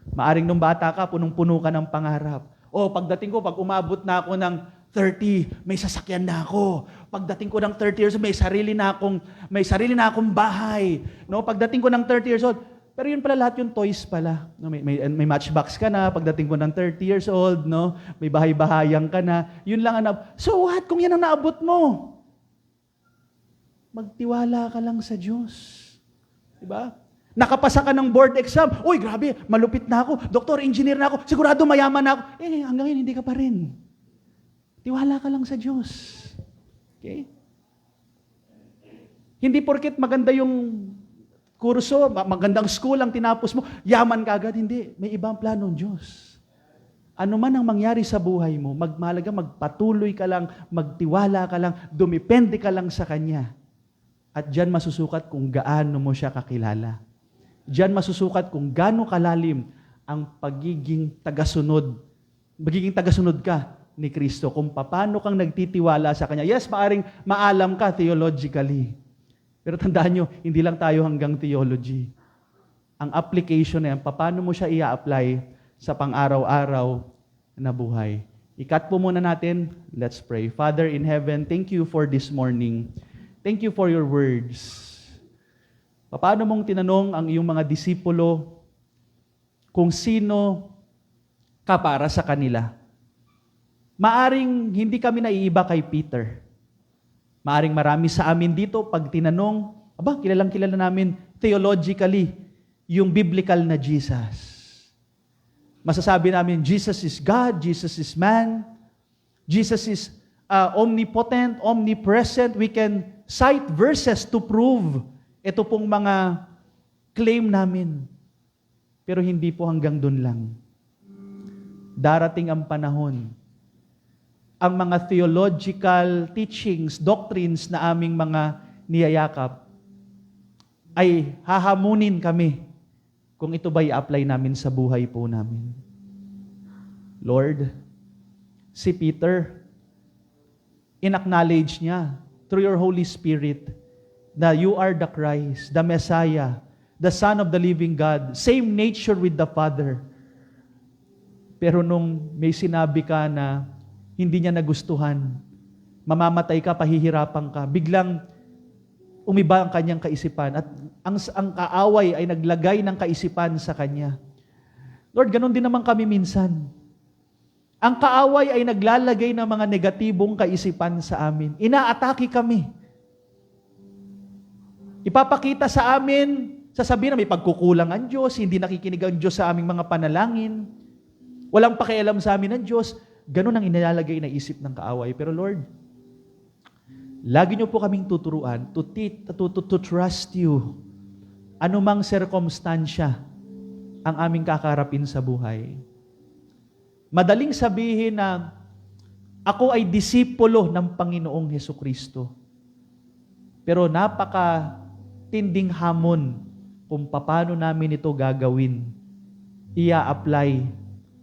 Maaring nung bata ka, punong-puno ka ng pangarap. O pagdating ko, pag umabot na ako ng 30, may sasakyan na ako. Pagdating ko ng 30 years old, may sarili na akong bahay. No, pagdating ko ng 30 years old, pero yun pala lahat yung toys pala. No, may matchbox ka na pagdating ko ng 30 years old, no? May bahay-bahayang ka na. Yun lang ang so what kung yan ang naabot mo? Magtiwala ka lang sa Diyos. Diba? Nakapasa ka ng board exam. Uy, grabe, malupit na ako. Doktor, engineer na ako. Sigurado mayaman na ako. Hanggang ngayon, hindi ka pa rin. Tiwala ka lang sa Diyos. Okay? Hindi porket maganda yung kurso, magandang school ang tinapos mo, yaman ka agad. Hindi. May ibang plano ng Diyos. Ano man ang mangyari sa buhay mo, mahalaga magpatuloy ka lang, magtiwala ka lang, dumipende ka lang sa Kanya. At diyan masusukat kung gaano mo siya kakilala. Diyan masusukat kung gaano kalalim ang magiging tagasunod ka ni Kristo, kung paano kang nagtitiwala sa Kanya. Yes, maaring maalam ka theologically. Pero tandaan nyo, hindi lang tayo hanggang theology. Ang application na yan, paano mo siya i-apply sa pang-araw-araw na buhay. Ikat po muna natin. Let's pray. Father in heaven, thank you for this morning. Thank you for your words. Paano mong tinanong ang iyong mga disipulo kung sino ka para sa kanila? Maaring hindi kami naiiba kay Peter. Maaring marami sa amin dito, pag tinanong, kilalang-kilala namin theologically yung biblical na Jesus. Masasabi namin, Jesus is God, Jesus is man, Jesus is omnipotent, omnipresent. We can cite verses to prove ito pong mga claim namin. Pero hindi po hanggang dun lang. Darating ang panahon, ang mga theological teachings, doctrines na aming mga niyayakap, ay hahamunin kami kung ito ba i-apply namin sa buhay po namin. Lord, si Peter, in-acknowledge niya through your Holy Spirit that you are the Christ, the Messiah, the Son of the living God, same nature with the Father. Pero nung may sinabi ka na hindi niya nagustuhan, mamamatay ka, pahihirapan ka, biglang umiba ang kanyang kaisipan at ang kaaway ay naglagay ng kaisipan sa kanya. Lord, ganun din naman kami minsan. Ang kaaway ay naglalagay ng mga negatibong kaisipan sa amin. Inaatake kami. Ipapakita sa amin, sasabihin na may pagkukulang ang Diyos, hindi nakikinig ang Diyos sa aming mga panalangin, walang pakialam sa amin ng Diyos. Ganun ang inilalagay na isip ng kaaway. Pero Lord, lagi niyo po kaming tuturuan to trust you. Anumang sirkumstansya ang aming kakarapin sa buhay. Madaling sabihin na ako ay disipulo ng Panginoong Hesukristo. Pero napaka-tinding hamon kung paano namin ito gagawin, ia-apply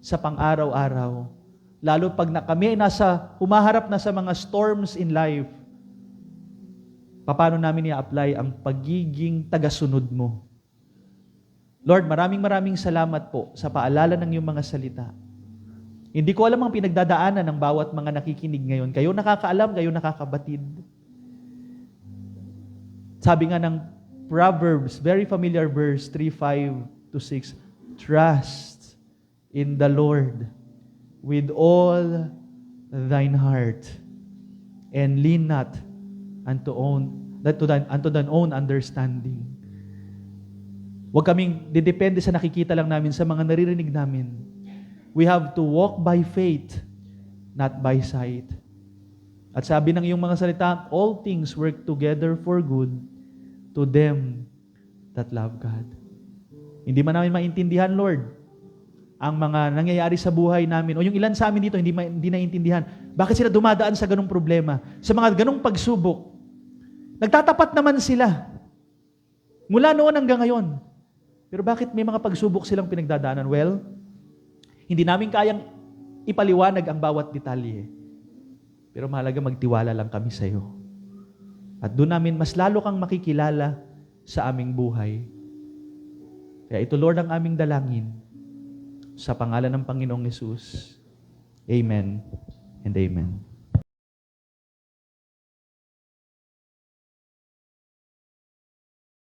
sa pang-araw-araw. Lalo pag kami ay humaharap na sa mga storms in life, paano namin i-apply ang pagiging tagasunod mo. Lord, maraming salamat po sa paalala ng iyong mga salita. Hindi ko alam ang pinagdadaanan ng bawat mga nakikinig ngayon. Kayo nakakaalam, kayo nakakabatid. Sabi nga ng Proverbs, very familiar verse, 3:5-6, trust in the Lord with all thine heart and lean not unto thine own understanding. Huwag kaming didepende sa nakikita lang namin, sa mga naririnig namin. We have to walk by faith, not by sight. At sabi ng iyong mga salita, all things work together for good to them that love God. Hindi man namin maintindihan, Lord, ang mga nangyayari sa buhay namin. O yung ilan sa amin dito, hindi naiintindihan. Bakit sila dumadaan sa ganung problema? Sa mga ganung pagsubok. Nagtatapat naman sila. Mula noon hanggang ngayon. Pero bakit may mga pagsubok silang pinagdadaanan? Well, hindi namin kayang ipaliwanag ang bawat detalye. Pero mahalaga magtiwala lang kami sa iyo. At doon namin mas lalo kang makikilala sa aming buhay. Kaya ito, Lord, ang aming dalangin. Sa pangalan ng Panginoong Hesus. Amen and amen.